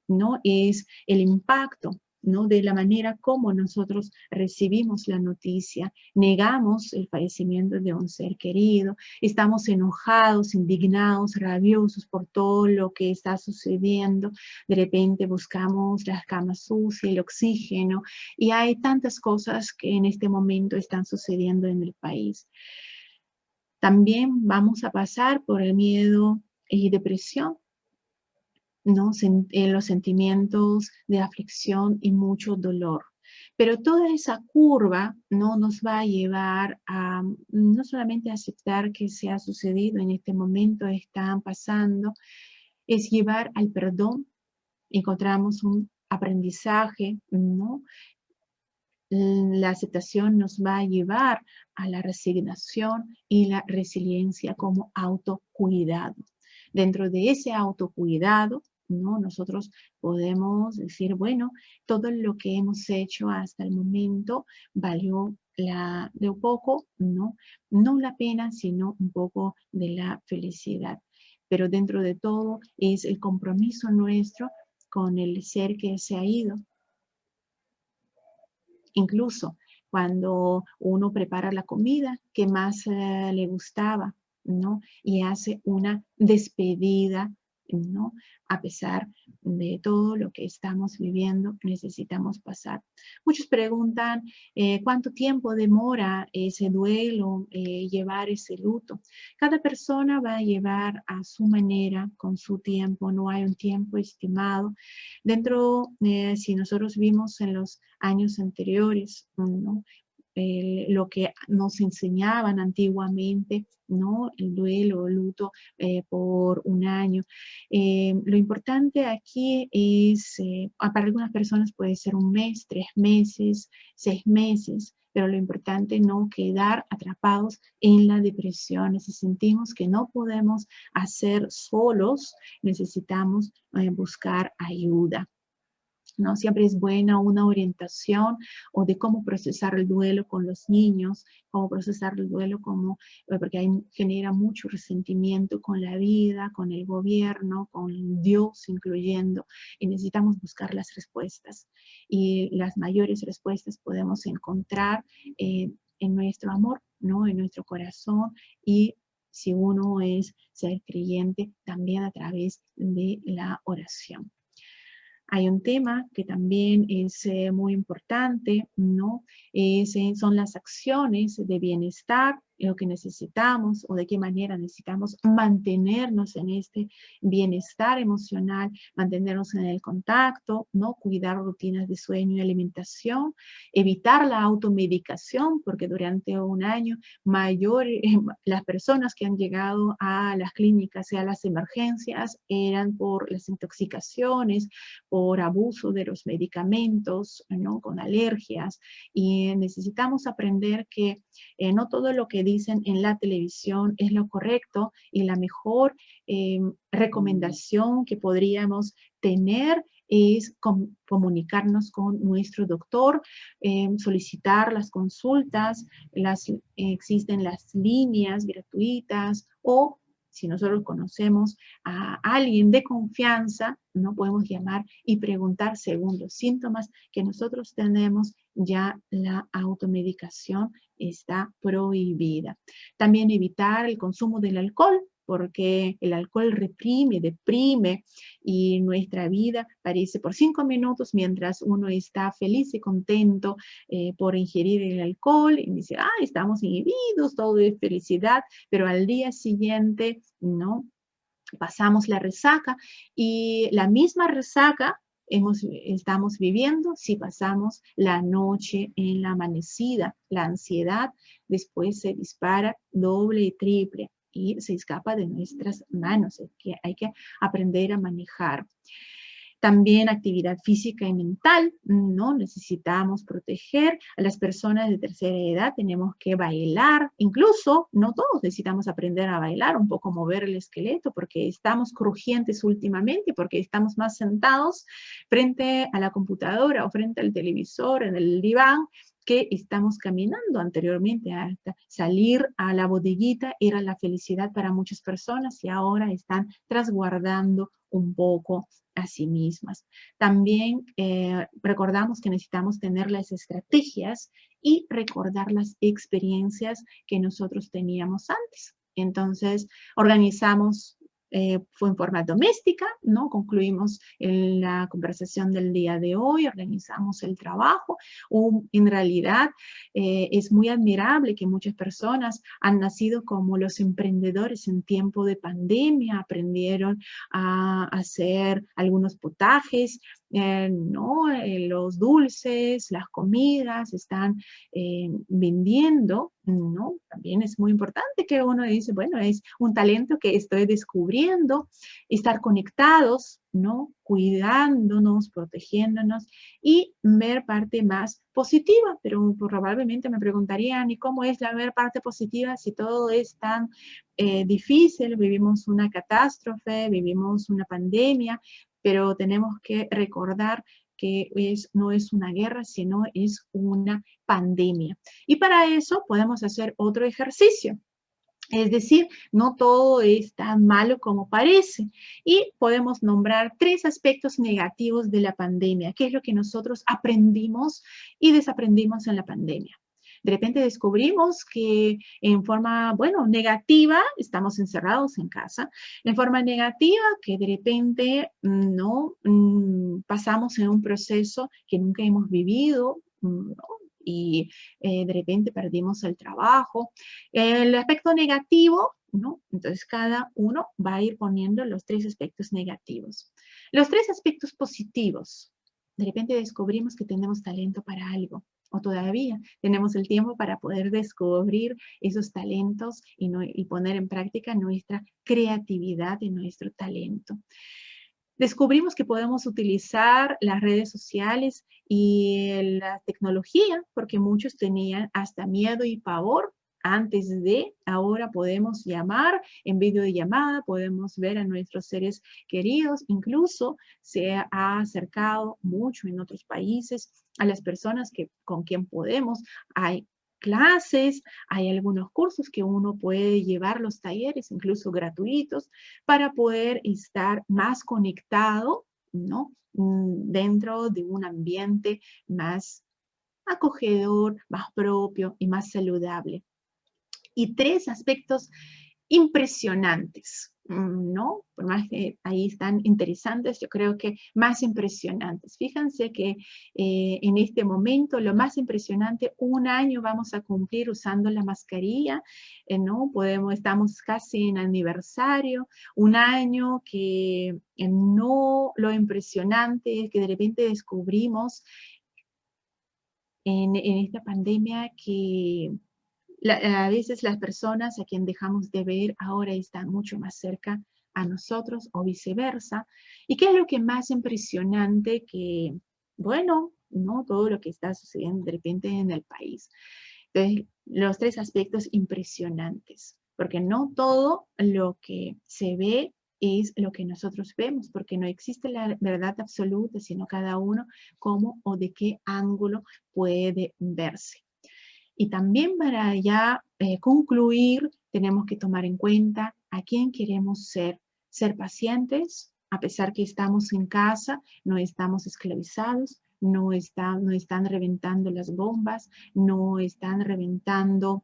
¿no? Es el impacto, ¿no? De la manera como nosotros recibimos la noticia, negamos el fallecimiento de un ser querido, estamos enojados, indignados, rabiosos por todo lo que está sucediendo, de repente buscamos las camas sucias, el oxígeno, y hay tantas cosas que en este momento están sucediendo en el país. También vamos a pasar por el miedo y depresión, ¿no? Los sentimientos de aflicción y mucho dolor. Pero toda esa curva no nos va a llevar a no solamente a aceptar que se ha sucedido en este momento, están pasando, es llevar al perdón. Encontramos un aprendizaje, ¿no? La aceptación nos va a llevar a la resignación y la resiliencia como autocuidado. Dentro de ese autocuidado, ¿no? Nosotros podemos decir, bueno, todo lo que hemos hecho hasta el momento valió de un poco, ¿no? No la pena, sino un poco de la felicidad. Pero dentro de todo es el compromiso nuestro con el ser que se ha ido. Incluso cuando uno prepara la comida que más le gustaba, ¿no? Y hace una despedida, ¿no? A pesar de todo lo que estamos viviendo, necesitamos pasar. Muchos preguntan cuánto tiempo demora ese duelo, llevar ese luto. Cada persona va a llevar a su manera, con su tiempo, no hay un tiempo estimado. Dentro, si nosotros vimos en los años anteriores, ¿no? Lo que nos enseñaban antiguamente, ¿no? El duelo, el luto por un año. Lo importante aquí es, para algunas personas puede ser un mes, 3 meses, 6 meses, pero lo importante es no quedar atrapados en la depresión. Si sentimos que no podemos hacer solos, necesitamos buscar ayuda. ¿No? Siempre es buena una orientación o de cómo procesar el duelo con los niños, cómo procesar el duelo porque genera mucho resentimiento con la vida, con el gobierno, con Dios incluyendo, y necesitamos buscar las respuestas. Y las mayores respuestas podemos encontrar en nuestro amor, ¿no? En nuestro corazón y si uno es ser creyente, también a través de la oración. Hay un tema que también es muy importante, ¿no? Son las acciones de bienestar, lo que necesitamos o de qué manera necesitamos mantenernos en este bienestar emocional, mantenernos en el contacto, ¿no? Cuidar rutinas de sueño y alimentación, evitar la automedicación, porque durante un año las personas que han llegado a las clínicas y a las emergencias eran por las intoxicaciones, por abuso de los medicamentos, ¿no? Con alergias, y necesitamos aprender que no todo lo que dicen en la televisión es lo correcto y la mejor recomendación que podríamos tener es comunicarnos con nuestro doctor, solicitar las consultas, existen las líneas gratuitas o si nosotros conocemos a alguien de confianza, no podemos llamar y preguntar según los síntomas que nosotros tenemos, ya la automedicación está prohibida. También evitar el consumo del alcohol, porque el alcohol reprime, deprime y nuestra vida parece por 5 minutos mientras uno está feliz y contento por ingerir el alcohol y dice, estamos inhibidos, todo es felicidad, pero al día siguiente, no, pasamos la resaca y la misma resaca estamos viviendo si pasamos la noche en la amanecida. La ansiedad después se dispara doble y triple y se escapa de nuestras manos, que hay que aprender a manejar. También actividad física y mental, ¿no? Necesitamos proteger a las personas de tercera edad, tenemos que bailar, incluso no todos necesitamos aprender a bailar, un poco mover el esqueleto, porque estamos crujientes últimamente, porque estamos más sentados frente a la computadora o frente al televisor, en el diván, que estamos caminando anteriormente hasta salir a la bodeguita era la felicidad para muchas personas y ahora están trasguardando un poco a sí mismas. También recordamos que necesitamos tener las estrategias y recordar las experiencias que nosotros teníamos antes. Entonces, organizamos fue en forma doméstica, ¿no? Concluimos la conversación del día de hoy, organizamos el trabajo. En realidad es muy admirable que muchas personas han nacido como los emprendedores en tiempo de pandemia, aprendieron a hacer algunos potajes, ¿no? Los dulces, las comidas, están vendiendo, ¿no? También es muy importante que uno dice, bueno, es un talento que estoy descubriendo, estar conectados, ¿no? Cuidándonos, protegiéndonos y ver parte más positiva, pero probablemente me preguntarían, ¿y cómo es la ver parte positiva si todo es tan difícil? Vivimos una catástrofe, vivimos una pandemia, pero tenemos que recordar que no es una guerra, sino es una pandemia. Y para eso podemos hacer otro ejercicio. Es decir, no todo es tan malo como parece. Y podemos nombrar 3 aspectos negativos de la pandemia. ¿Qué es lo que nosotros aprendimos y desaprendimos en la pandemia? De repente descubrimos que en forma, bueno, negativa, estamos encerrados en casa, en forma negativa que de repente no pasamos en un proceso que nunca hemos vivido, ¿no? Y de repente perdimos el trabajo. El aspecto negativo, ¿no? Entonces cada uno va a ir poniendo los 3 aspectos negativos. Los 3 aspectos positivos. De repente descubrimos que tenemos talento para algo o todavía tenemos el tiempo para poder descubrir esos talentos y poner en práctica nuestra creatividad y nuestro talento. Descubrimos que podemos utilizar las redes sociales y la tecnología, porque muchos tenían hasta miedo y pavor antes de, ahora podemos llamar en videollamada, podemos ver a nuestros seres queridos, incluso se ha acercado mucho en otros países a las personas con quien podemos. Hay clases, hay algunos cursos que uno puede llevar, los talleres, incluso gratuitos, para poder estar más conectado, ¿no? Dentro de un ambiente más acogedor, más propio y más saludable. Y 3 aspectos impresionantes, ¿no? Por más que ahí están interesantes, yo creo que más impresionantes. Fíjense que en este momento lo más impresionante, 1 año vamos a cumplir usando la mascarilla, ¿no? Estamos casi en aniversario, 1 año que no, lo impresionante es que de repente descubrimos en esta pandemia que a veces las personas a quien dejamos de ver ahora están mucho más cerca a nosotros o viceversa. ¿Y qué es lo que más impresionante que, bueno, no todo lo que está sucediendo de repente en el país? Entonces, los tres aspectos impresionantes, porque no todo lo que se ve es lo que nosotros vemos, porque no existe la verdad absoluta, sino cada uno cómo o de qué ángulo puede verse. Y también para ya concluir, tenemos que tomar en cuenta a quién queremos ser pacientes, a pesar que estamos en casa, no estamos esclavizados, no están reventando las bombas, no están reventando,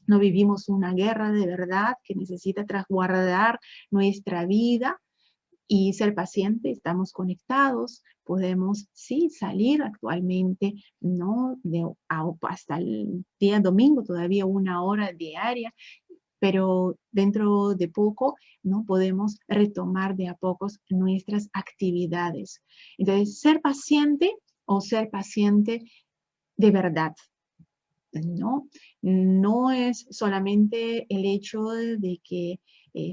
no vivimos una guerra de verdad que necesita trasguardar nuestra vida y ser paciente, estamos conectados, podemos sí salir actualmente, ¿no? Hasta el día domingo, todavía 1 hora diaria, pero dentro de poco, ¿no? Podemos retomar de a pocos nuestras actividades. Entonces, ser paciente o ser paciente de verdad, ¿no? No es solamente el hecho de que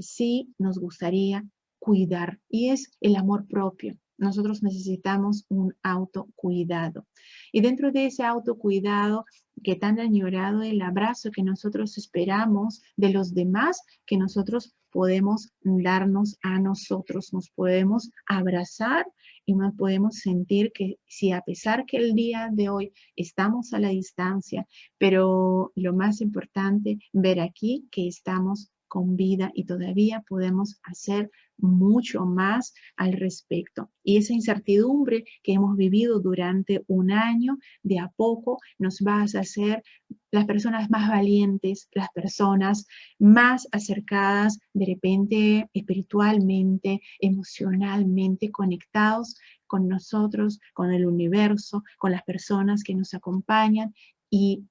sí nos gustaría cuidar, y es el amor propio. Nosotros necesitamos un autocuidado. Y dentro de ese autocuidado, que tan añorado el abrazo que nosotros esperamos de los demás, que nosotros podemos darnos a nosotros, nos podemos abrazar y nos podemos sentir que si a pesar que el día de hoy estamos a la distancia, pero lo más importante, ver aquí que estamos con vida y todavía podemos hacer mucho más al respecto. Y esa incertidumbre que hemos vivido durante 1 año, de a poco nos va a hacer las personas más valientes, las personas más acercadas, de repente espiritualmente, emocionalmente conectados con nosotros, con el universo, con las personas que nos acompañan, y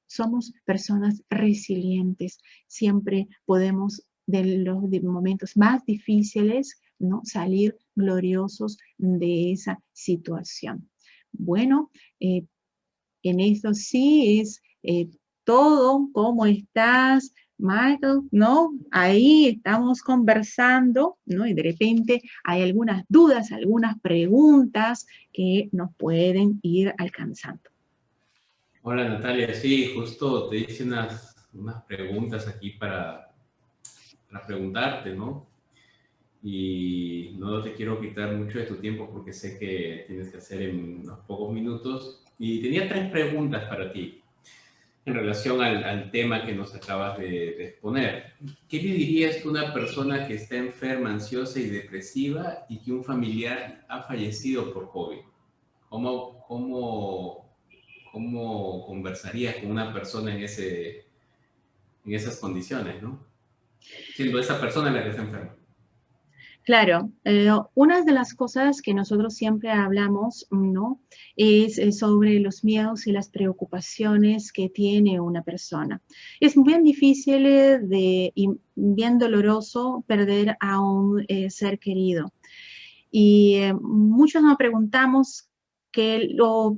somos personas resilientes. Siempre podemos, de los momentos más difíciles, ¿no? Salir gloriosos de esa situación. Bueno, en esto sí es todo. ¿Cómo estás, Michael? ¿No? Ahí estamos conversando, ¿no? Y de repente hay algunas dudas, algunas preguntas que nos pueden ir alcanzando. Hola Natalia, sí, justo te hice unas preguntas aquí para preguntarte, ¿no? Y no te quiero quitar mucho de tu tiempo porque sé que tienes que hacer en unos pocos minutos. Y tenía 3 preguntas para ti en relación al tema que nos acabas de exponer. ¿Qué le dirías a una persona que está enferma, ansiosa y depresiva y que un familiar ha fallecido por COVID? ¿Cómo conversarías con una persona en esas condiciones, ¿no? Siendo esa persona la que está enferma. Claro, una de las cosas que nosotros siempre hablamos, ¿no? Es sobre los miedos y las preocupaciones que tiene una persona. Es bien difícil y bien doloroso perder a un ser querido. Y muchos nos preguntamos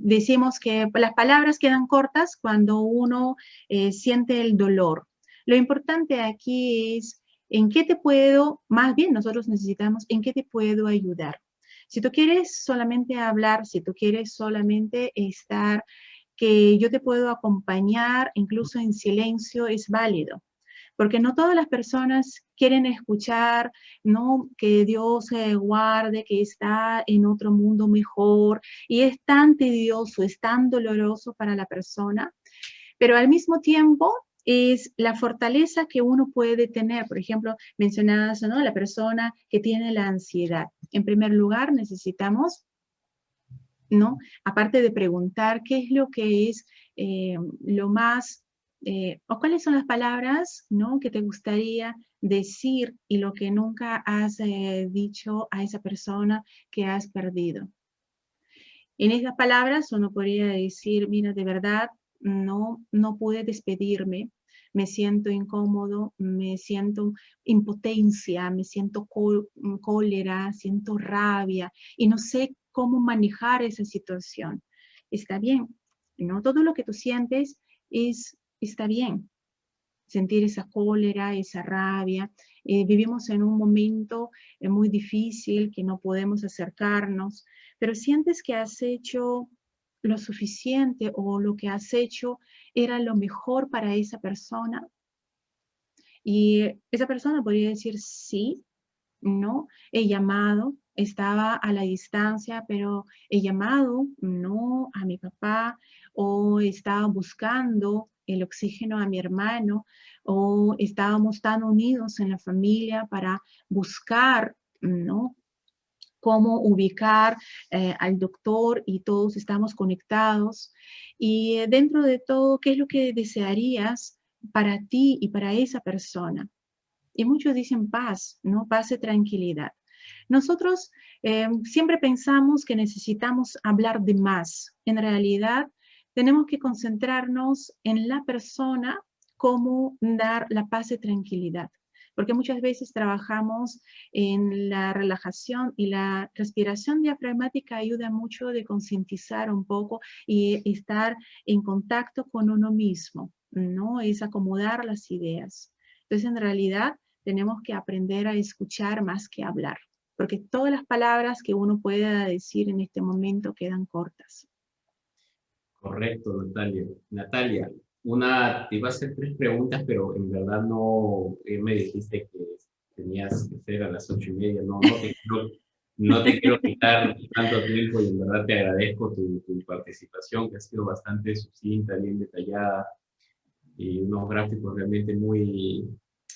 decimos que las palabras quedan cortas cuando uno siente el dolor. Lo importante aquí es en qué te puedo, más bien nosotros necesitamos en qué te puedo ayudar. Si tú quieres solamente hablar, si tú quieres solamente estar, que yo te puedo acompañar, incluso en silencio, es válido. Porque no todas las personas quieren escuchar, ¿no? Que Dios guarde, que está en otro mundo mejor, y es tan tedioso, es tan doloroso para la persona, pero al mismo tiempo es la fortaleza que uno puede tener. Por ejemplo, mencionadas, ¿no? La persona que tiene la ansiedad. En primer lugar, necesitamos, ¿no? Aparte de preguntar qué es lo que es lo más, o cuáles son las palabras, ¿no? Que te gustaría decir y lo que nunca has dicho a esa persona que has perdido. En esas palabras uno podría decir, mira, de verdad, no pude despedirme, me siento incómodo, me siento impotencia, me siento cólera, siento rabia y no sé cómo manejar esa situación. Está bien, no todo lo que tú sientes está bien. Sentir esa cólera, esa rabia. Vivimos en un momento muy difícil que no podemos acercarnos, pero sientes que has hecho lo suficiente o lo que has hecho era lo mejor para esa persona? Y esa persona podría decir sí, no, he llamado, estaba a la distancia, pero he llamado, no, a mi papá, o estaba buscando el oxígeno a mi hermano, o estábamos tan unidos en la familia para buscar, ¿no?, cómo ubicar al doctor y todos estamos conectados. Y dentro de todo, ¿qué es lo que desearías para ti y para esa persona? Y muchos dicen paz, ¿no? Paz y tranquilidad. Nosotros siempre pensamos que necesitamos hablar de más. En realidad, tenemos que concentrarnos en la persona, cómo dar la paz y tranquilidad. Porque muchas veces trabajamos en la relajación y la respiración diafragmática ayuda mucho de concientizar un poco y estar en contacto con uno mismo, ¿no? Es acomodar las ideas. Entonces, en realidad, tenemos que aprender a escuchar más que hablar, porque todas las palabras que uno pueda decir en este momento quedan cortas. Correcto, Natalia. Natalia, te iba a hacer 3 preguntas, pero en verdad no me dijiste que tenías que ser a las 8:30. No te quiero quitar tanto tiempo y en verdad te agradezco tu participación, que ha sido bastante sucinta, bien detallada y unos gráficos realmente muy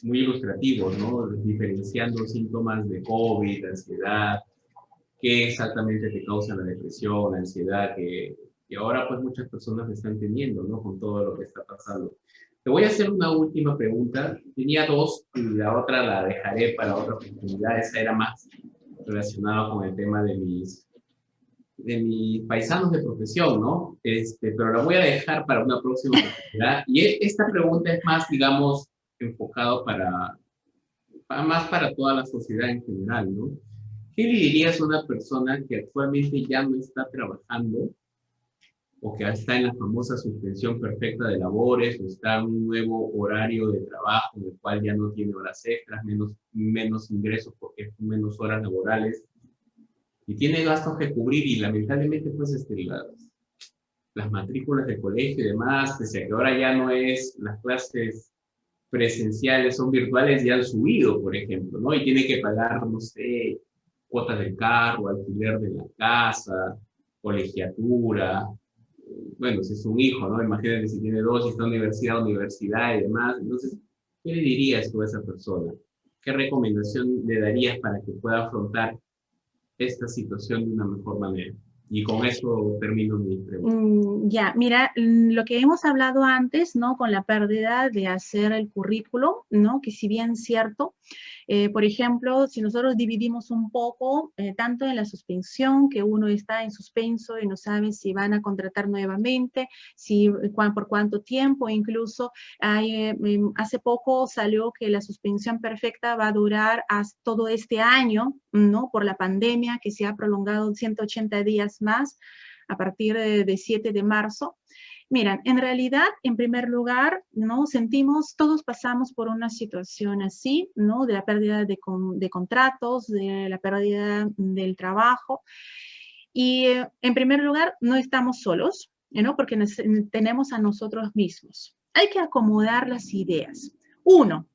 ilustrativos, ¿no? Diferenciando síntomas de COVID, ansiedad, qué exactamente te causa la depresión, la ansiedad, que ahora pues muchas personas están teniendo, ¿no? Con todo lo que está pasando. Te voy a hacer una última pregunta. Tenía 2 y la otra la dejaré para otra oportunidad. Esa era más relacionada con el tema de mis paisanos de profesión, ¿no? Pero la voy a dejar para una próxima oportunidad. Y esta pregunta es más, digamos, enfocado más para toda la sociedad en general, ¿no? ¿Qué le dirías a una persona que actualmente ya no está trabajando o que está en la famosa suspensión perfecta de labores o está en un nuevo horario de trabajo en el cual ya no tiene horas extras, menos ingresos porque es menos horas laborales y tiene gastos que cubrir y lamentablemente pues las matrículas de colegio y demás, pese a que ahora ya no es las clases presenciales, son virtuales, ya han subido, por ejemplo, ¿no? Y tiene que pagar, no sé, cuotas del carro, alquiler de la casa, colegiatura. Bueno, si es un hijo, ¿no? Imagínate si tiene 2 y está universidad y demás. Entonces, ¿qué le dirías tú a esa persona? ¿Qué recomendación le darías para que pueda afrontar esta situación de una mejor manera? Y con eso termino mi pregunta. Ya, mira, lo que hemos hablado antes, ¿no? Con la pérdida de hacer el currículum, ¿no? Que si bien es cierto, por ejemplo, si nosotros dividimos un poco, tanto en la suspensión, que uno está en suspenso y no sabe si van a contratar nuevamente, por cuánto tiempo, incluso hace poco salió que la suspensión perfecta va a durar hasta todo este año, ¿no? Por la pandemia que se ha prolongado 180 días más a partir de 7 de marzo. Miren, en realidad, en primer lugar, ¿no? Todos pasamos por una situación así, ¿no? De la pérdida de contratos, de la pérdida del trabajo. Y en primer lugar, no estamos solos, ¿no? Porque tenemos a nosotros mismos. Hay que acomodar las ideas. Uno,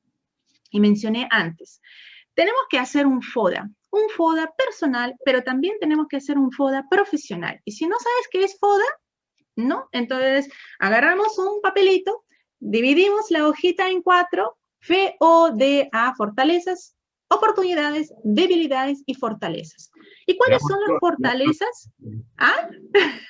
y mencioné antes, tenemos que hacer un FODA personal, pero también tenemos que hacer un FODA profesional. Y si no sabes qué es FODA, ¿no? Entonces, agarramos un papelito, dividimos la hojita en 4, FODA, fortalezas, oportunidades, debilidades y fortalezas. ¿Y cuáles son las fortalezas? ¿Ah?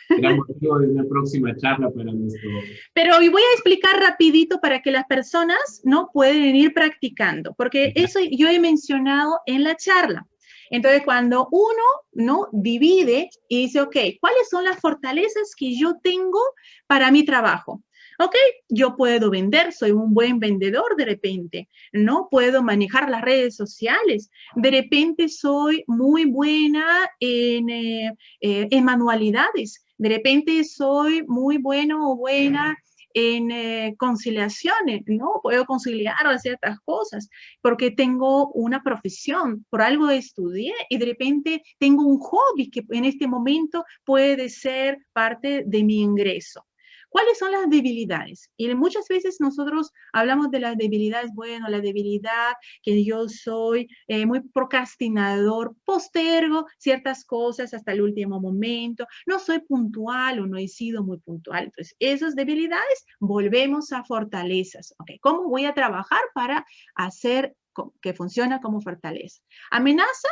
Será motivo de una próxima charla para nuestro... Pero hoy voy a explicar rapidito para que las personas no pueden ir practicando, porque eso yo he mencionado en la charla. Entonces, cuando uno no divide y dice, ok, ¿cuáles son las fortalezas que yo tengo para mi trabajo? Ok, yo puedo vender, soy un buen vendedor de repente, ¿no? Puedo manejar las redes sociales, de repente soy muy buena en manualidades, de repente soy muy bueno o buena en conciliaciones, ¿no? Puedo conciliar ciertas cosas porque tengo una profesión, por algo estudié y de repente tengo un hobby que en este momento puede ser parte de mi ingreso. ¿Cuáles son las debilidades? Y muchas veces nosotros hablamos de las debilidades, bueno, la debilidad que yo soy muy procrastinador, postergo ciertas cosas hasta el último momento, no soy puntual o no he sido muy puntual. Entonces, esas debilidades volvemos a fortalezas. ¿Okay? ¿Cómo voy a trabajar para hacer que funcione como fortaleza? Amenaza.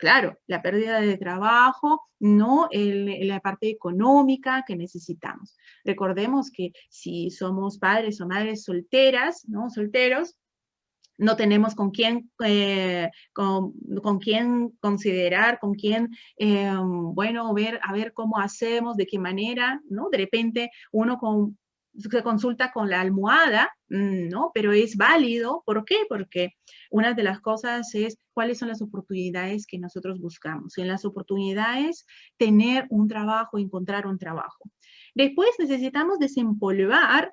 Claro, la pérdida de trabajo, no la parte económica que necesitamos. Recordemos que si somos padres o madres solteras, ¿no? Solteros, no tenemos con quién considerar, con quién, bueno, a ver cómo hacemos, de qué manera, ¿no? De repente uno se consulta con la almohada, ¿no? Pero es válido. ¿Por qué? Porque una de las cosas es cuáles son las oportunidades que nosotros buscamos. En las oportunidades, tener un trabajo, encontrar un trabajo. Después necesitamos desempolvar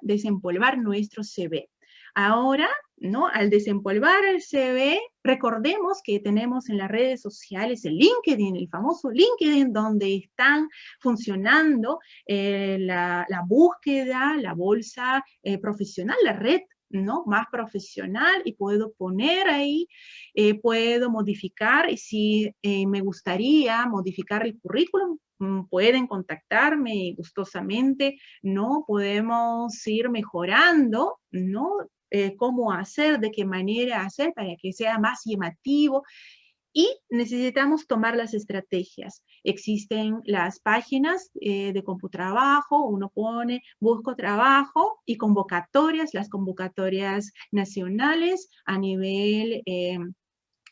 nuestro CV. Ahora, ¿no? Al desempolvar el CV, recordemos que tenemos en las redes sociales el LinkedIn, el famoso LinkedIn, donde están funcionando la búsqueda, la bolsa profesional, la red, ¿no? Más profesional, y puedo poner ahí, puedo modificar, y si me gustaría modificar el currículum, pueden contactarme gustosamente, ¿no? Podemos ir mejorando, ¿no? Cómo hacer, de qué manera hacer para que sea más llamativo. Y necesitamos tomar las estrategias. Existen las páginas de CompuTrabajo, uno pone, busco trabajo y convocatorias, las convocatorias nacionales a nivel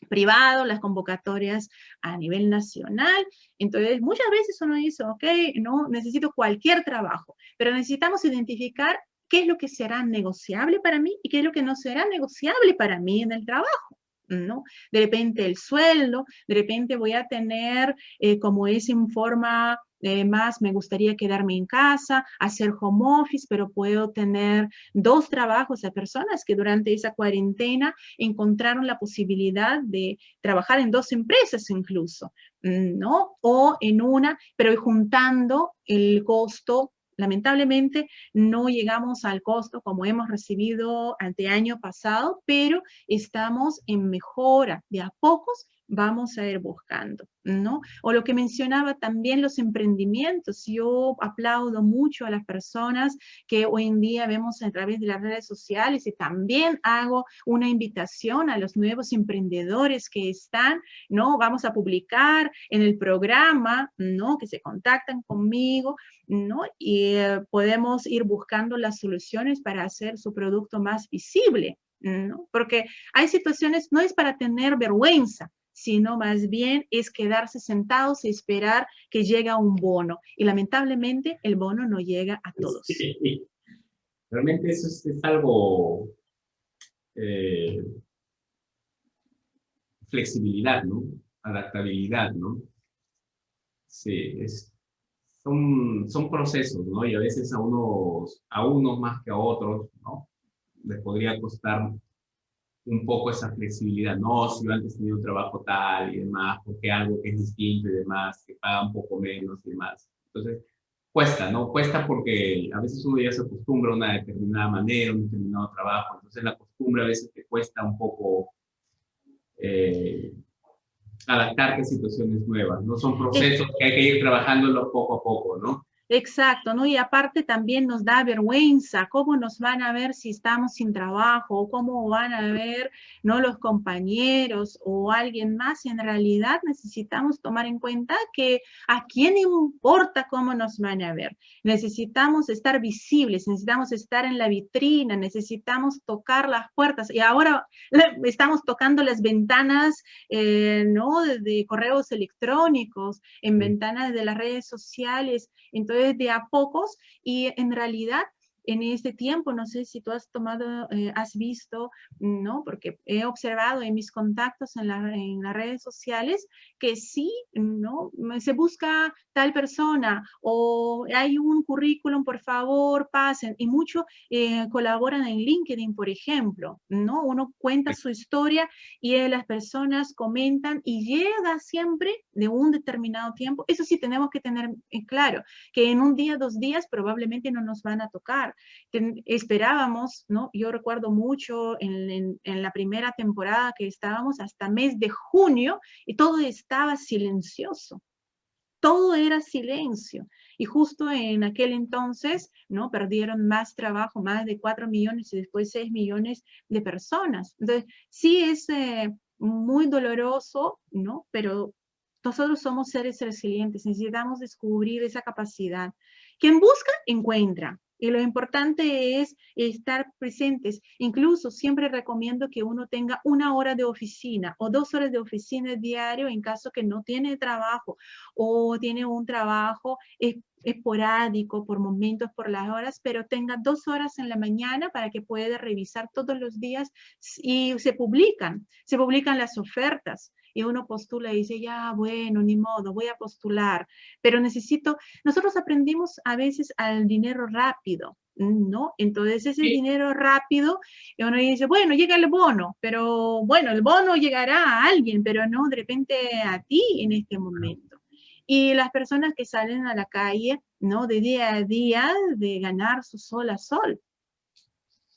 privado, las convocatorias a nivel nacional. Entonces, muchas veces uno dice, ok, no, necesito cualquier trabajo, pero necesitamos identificar qué es lo que será negociable para mí y qué es lo que no será negociable para mí en el trabajo, ¿no? De repente el sueldo, de repente voy a tener, como es en forma más, me gustaría quedarme en casa, hacer home office, pero puedo tener 2 trabajos. A personas que durante esa cuarentena encontraron la posibilidad de trabajar en 2 empresas incluso, ¿no? O en una, pero juntando el costo. Lamentablemente no llegamos al costo como hemos recibido ante año pasado, pero estamos en mejora. De a pocos vamos a ir buscando, ¿no? O lo que mencionaba también, los emprendimientos. Yo aplaudo mucho a las personas que hoy en día vemos a través de las redes sociales, y también hago una invitación a los nuevos emprendedores que están, ¿no? Vamos a publicar en el programa, ¿no? Que se contactan conmigo, ¿no? Y podemos ir buscando las soluciones para hacer su producto más visible, ¿no? Porque hay situaciones, no es para tener vergüenza, sino más bien es quedarse sentados y esperar que llegue un bono. Y lamentablemente el bono no llega a todos. Sí. Realmente eso es algo, flexibilidad, ¿no? Adaptabilidad, ¿no? Sí, son procesos, ¿no? Y a veces a unos más que a otros, ¿no? Les podría costar un poco esa flexibilidad. No, si yo antes tenía un trabajo tal y demás, porque algo que es distinto y demás, que paga un poco menos y demás. Entonces, cuesta, ¿no? Cuesta porque a veces uno ya se acostumbra a una determinada manera, a un determinado trabajo. Entonces, la costumbre a veces te cuesta un poco adaptarte a situaciones nuevas, ¿no? Son procesos que hay que ir trabajándolo poco a poco, ¿no? Exacto, ¿no? Y aparte también nos da vergüenza cómo nos van a ver si estamos sin trabajo, o cómo van a ver, ¿no? Los compañeros o alguien más. Y en realidad necesitamos tomar en cuenta que a quién importa cómo nos van a ver. Necesitamos estar visibles, necesitamos estar en la vitrina, necesitamos tocar las puertas. Y ahora estamos tocando las ventanas, ¿no? De correos electrónicos, en ventanas de las redes sociales. Entonces, de a pocos, y en realidad en este tiempo, no sé si tú has tomado, has visto, ¿no? Porque he observado en mis contactos en las redes sociales que sí, ¿no? Se busca tal persona o hay un currículum, por favor, pasen. Y mucho colaboran en LinkedIn, por ejemplo, ¿no? Uno cuenta su historia y las personas comentan y llega siempre de un determinado tiempo. Eso sí tenemos que tener claro, que en un día, 2 días probablemente no nos van a tocar. Esperábamos, ¿no? Yo recuerdo mucho en la primera temporada que estábamos hasta mes de junio y todo estaba silencioso. Todo era silencio. Y justo en aquel entonces, ¿no? Perdieron más trabajo, más de 4 millones y después 6 millones de personas. Entonces, sí es muy doloroso, ¿no? Pero nosotros somos seres resilientes, necesitamos descubrir esa capacidad. Quien busca, encuentra. Y lo importante es estar presentes. Incluso siempre recomiendo que uno tenga 1 hora de oficina o 2 horas de oficina diario en caso que no tiene trabajo o tiene un trabajo esporádico por momentos, por las horas, pero tenga 2 horas en la mañana para que pueda revisar todos los días y se publican las ofertas y uno postula y dice, ya, bueno, ni modo, voy a postular, pero nosotros aprendimos a veces al dinero rápido, ¿no? Entonces ese dinero rápido, uno dice, bueno, llega el bono, pero bueno, el bono llegará a alguien, pero no de repente a ti en este momento. Y las personas que salen a la calle, ¿no? De día a día, de ganar su sol a sol.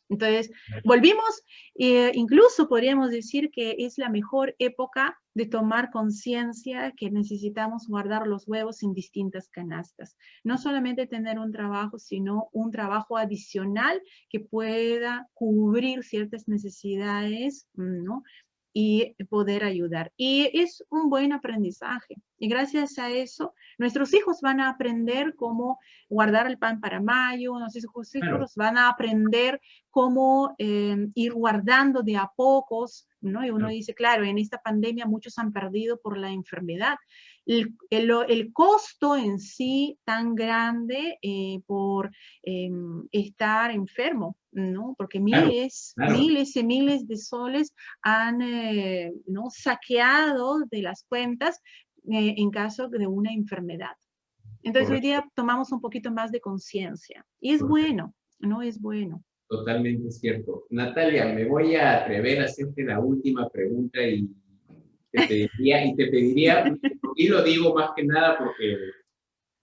Entonces, volvimos, incluso podríamos decir que es la mejor época de tomar conciencia que necesitamos guardar los huevos en distintas canastas. No solamente tener un trabajo, sino un trabajo adicional que pueda cubrir ciertas necesidades, ¿no? Y poder ayudar. Y es un buen aprendizaje. Y gracias a eso, nuestros hijos van a aprender cómo guardar el pan para mayo, nuestros hijos van a aprender cómo ir guardando de a pocos, ¿no? Y uno dice, claro, en esta pandemia muchos han perdido por la enfermedad. El costo en sí tan grande por estar enfermo, ¿no? Porque miles y miles de soles han ¿no? saqueado de las cuentas en caso de una enfermedad. Entonces hoy día tomamos un poquito más de conciencia y es bueno, ¿no? Es bueno. Totalmente cierto. Natalia, me voy a atrever a hacerte la última pregunta y te pediría, y lo digo más que nada porque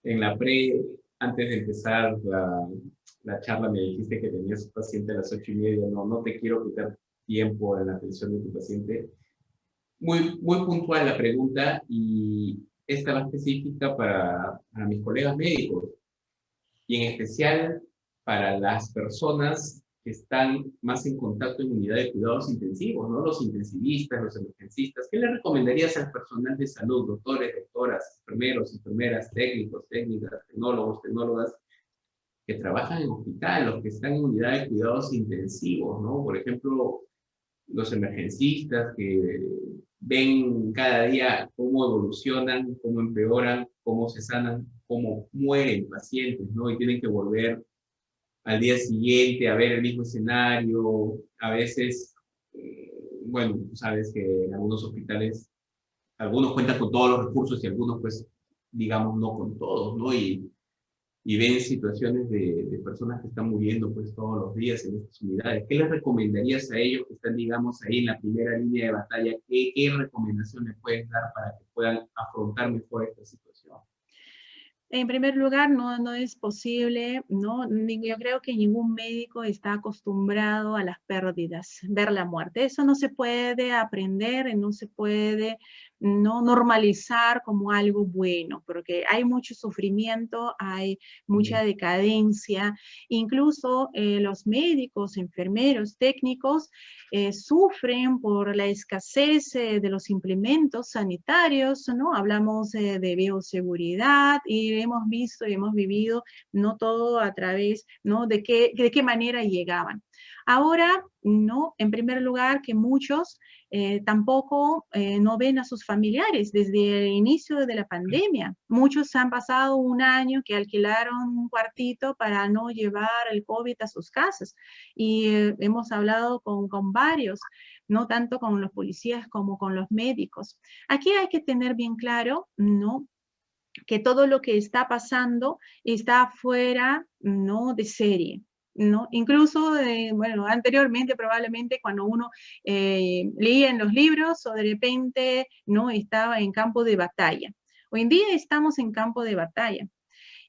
en la antes de empezar la charla me dijiste que tenías un paciente a las 8:30, no te quiero quitar tiempo en la atención de tu paciente. Muy puntual la pregunta y esta va específica para mis colegas médicos y en especial para las personas que están más en contacto en unidad de cuidados intensivos, ¿no? Los intensivistas, los emergencistas. ¿Qué le recomendarías al personal de salud, doctores, doctoras, enfermeros, enfermeras, técnicos, técnicas, tecnólogos, tecnólogas, que trabajan en hospital, los que están en unidad de cuidados intensivos, ¿no? Por ejemplo, los emergencistas que ven cada día cómo evolucionan, cómo empeoran, cómo se sanan, cómo mueren pacientes, ¿no? Y tienen que volver al día siguiente a ver el mismo escenario. A veces, bueno, tú sabes que en algunos hospitales, algunos cuentan con todos los recursos y algunos, pues, digamos, no con todos, ¿no? Y ven situaciones de personas que están muriendo pues todos los días en estas unidades. ¿Qué les recomendarías a ellos que están, digamos, ahí en la primera línea de batalla? ¿Qué recomendación les puedes dar para que puedan afrontar mejor esta situación? En primer lugar, no es posible, ¿no? Yo creo que ningún médico está acostumbrado a las pérdidas, ver la muerte. Eso no se puede aprender, no se puede no normalizar como algo bueno, porque hay mucho sufrimiento, hay mucha decadencia. Incluso los médicos, enfermeros, técnicos sufren por la escasez de los implementos sanitarios, ¿no? Hablamos de bioseguridad y hemos visto y hemos vivido, no todo a través, ¿no? De qué manera llegaban. Ahora, ¿no? En primer lugar, que muchos tampoco no ven a sus familiares desde el inicio de la pandemia. Muchos han pasado un año que alquilaron un cuartito para no llevar el COVID a sus casas. Y hemos hablado con varios, no tanto con los policías como con los médicos. Aquí hay que tener bien claro, ¿no?, que todo lo que está pasando está fuera, ¿no?, de serie, ¿no? Incluso, bueno, anteriormente probablemente cuando uno leía en los libros o de repente no estaba en campo de batalla. Hoy en día estamos en campo de batalla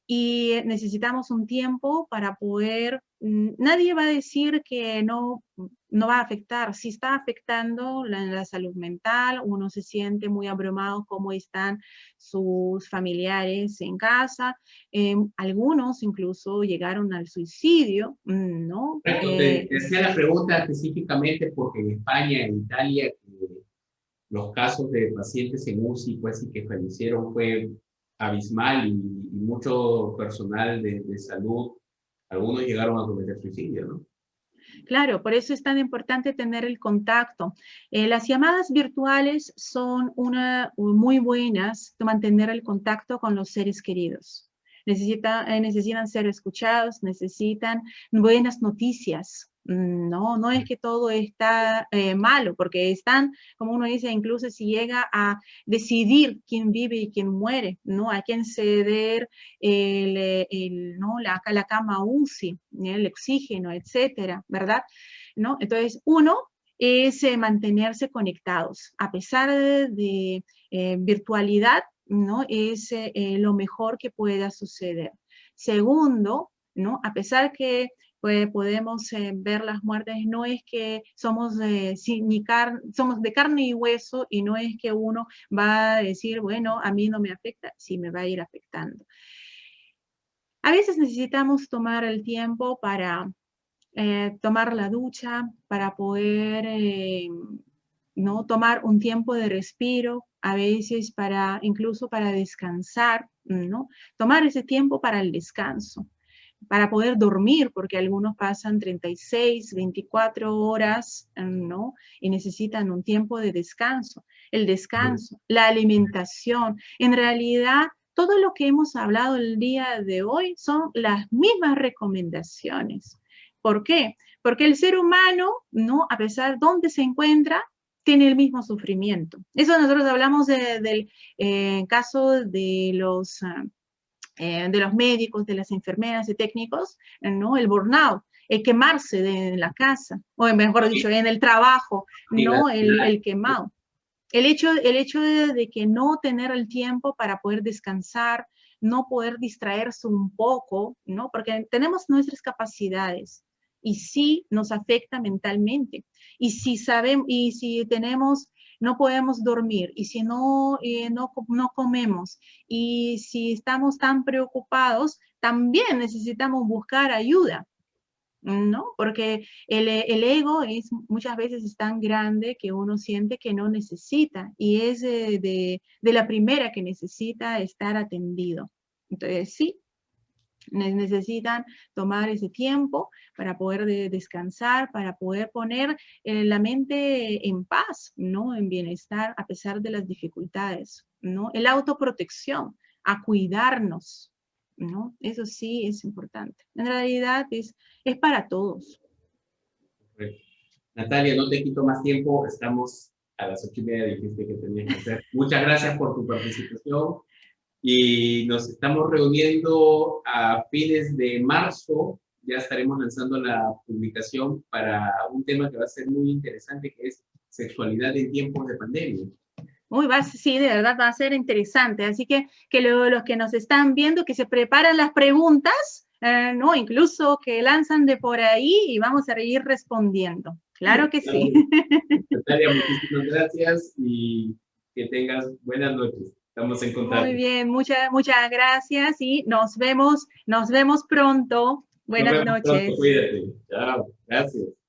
y necesitamos un tiempo para poder, nadie va a decir que no va a afectar. Si está afectando la salud mental, uno se siente muy abrumado cómo están sus familiares en casa, algunos incluso llegaron al suicidio, ¿no? Correcto, te hacía la pregunta específicamente porque en España, en Italia, los casos de pacientes en UCI, pues, y que fallecieron fue abismal y mucho personal de salud, algunos llegaron a cometer suicidio, ¿no? Claro, por eso es tan importante tener el contacto. Las llamadas virtuales son muy buenas de mantener el contacto con los seres queridos. Necesitan ser escuchados, necesitan buenas noticias. No es que todo está malo, porque están, como uno dice, incluso si llega a decidir quién vive y quién muere, ¿no? A quién ceder ¿no?, la cama UCI, el oxígeno, etcétera, ¿verdad? ¿No? Entonces, uno es mantenerse conectados, a pesar de virtualidad, ¿no? Es lo mejor que pueda suceder. Segundo, ¿no?, a pesar que podemos ver las muertes, no es que somos, somos de carne y hueso y no es que uno va a decir, bueno, a mí no me afecta, sí me va a ir afectando. A veces necesitamos tomar el tiempo para tomar la ducha, para poder ¿no?, tomar un tiempo de respiro, a veces incluso para descansar, ¿no? Tomar ese tiempo para el descanso, para poder dormir, porque algunos pasan 36, 24 horas, ¿no?, y necesitan un tiempo de descanso. El descanso, la alimentación, en realidad todo lo que hemos hablado el día de hoy son las mismas recomendaciones. ¿Por qué? Porque el ser humano, ¿no?, a pesar de dónde se encuentra, tiene el mismo sufrimiento. Eso nosotros hablamos del caso de los médicos, de las enfermeras y técnicos, ¿no?, el burnout, el quemarse de la casa, o mejor dicho, en el trabajo, ¿no?, el quemado. El hecho de que no tener el tiempo para poder descansar, no poder distraerse un poco, ¿no?, porque tenemos nuestras capacidades y sí nos afecta mentalmente. Y si tenemos, no podemos dormir, y si no comemos, y si estamos tan preocupados, también necesitamos buscar ayuda, ¿no? Porque el ego muchas veces es tan grande que uno siente que no necesita, y es de la primera que necesita estar atendido. Entonces, sí, necesitan tomar ese tiempo para poder descansar, para poder poner la mente en paz, ¿no?, en bienestar a pesar de las dificultades, ¿no? La autoprotección, a cuidarnos, ¿no? Eso sí es importante. En realidad es para todos. Correcto. Natalia, no te quito más tiempo, estamos a las 8:30, dijiste que tenías que hacer. Muchas gracias por tu participación y nos estamos reuniendo a fines de marzo. Ya estaremos lanzando la publicación para un tema que va a ser muy interesante, que es sexualidad en tiempos de pandemia. Sí, de verdad va a ser interesante. Así que los que nos están viendo, que se preparan las preguntas, ¿no?, incluso que lanzan de por ahí y vamos a ir respondiendo. Claro que sí. Natalia, muchísimas gracias y que tengas buenas noches. Estamos en contacto. Muy bien, muchas gracias y nos vemos pronto. Buenas noches. Pronto, cuídate. Chao, gracias.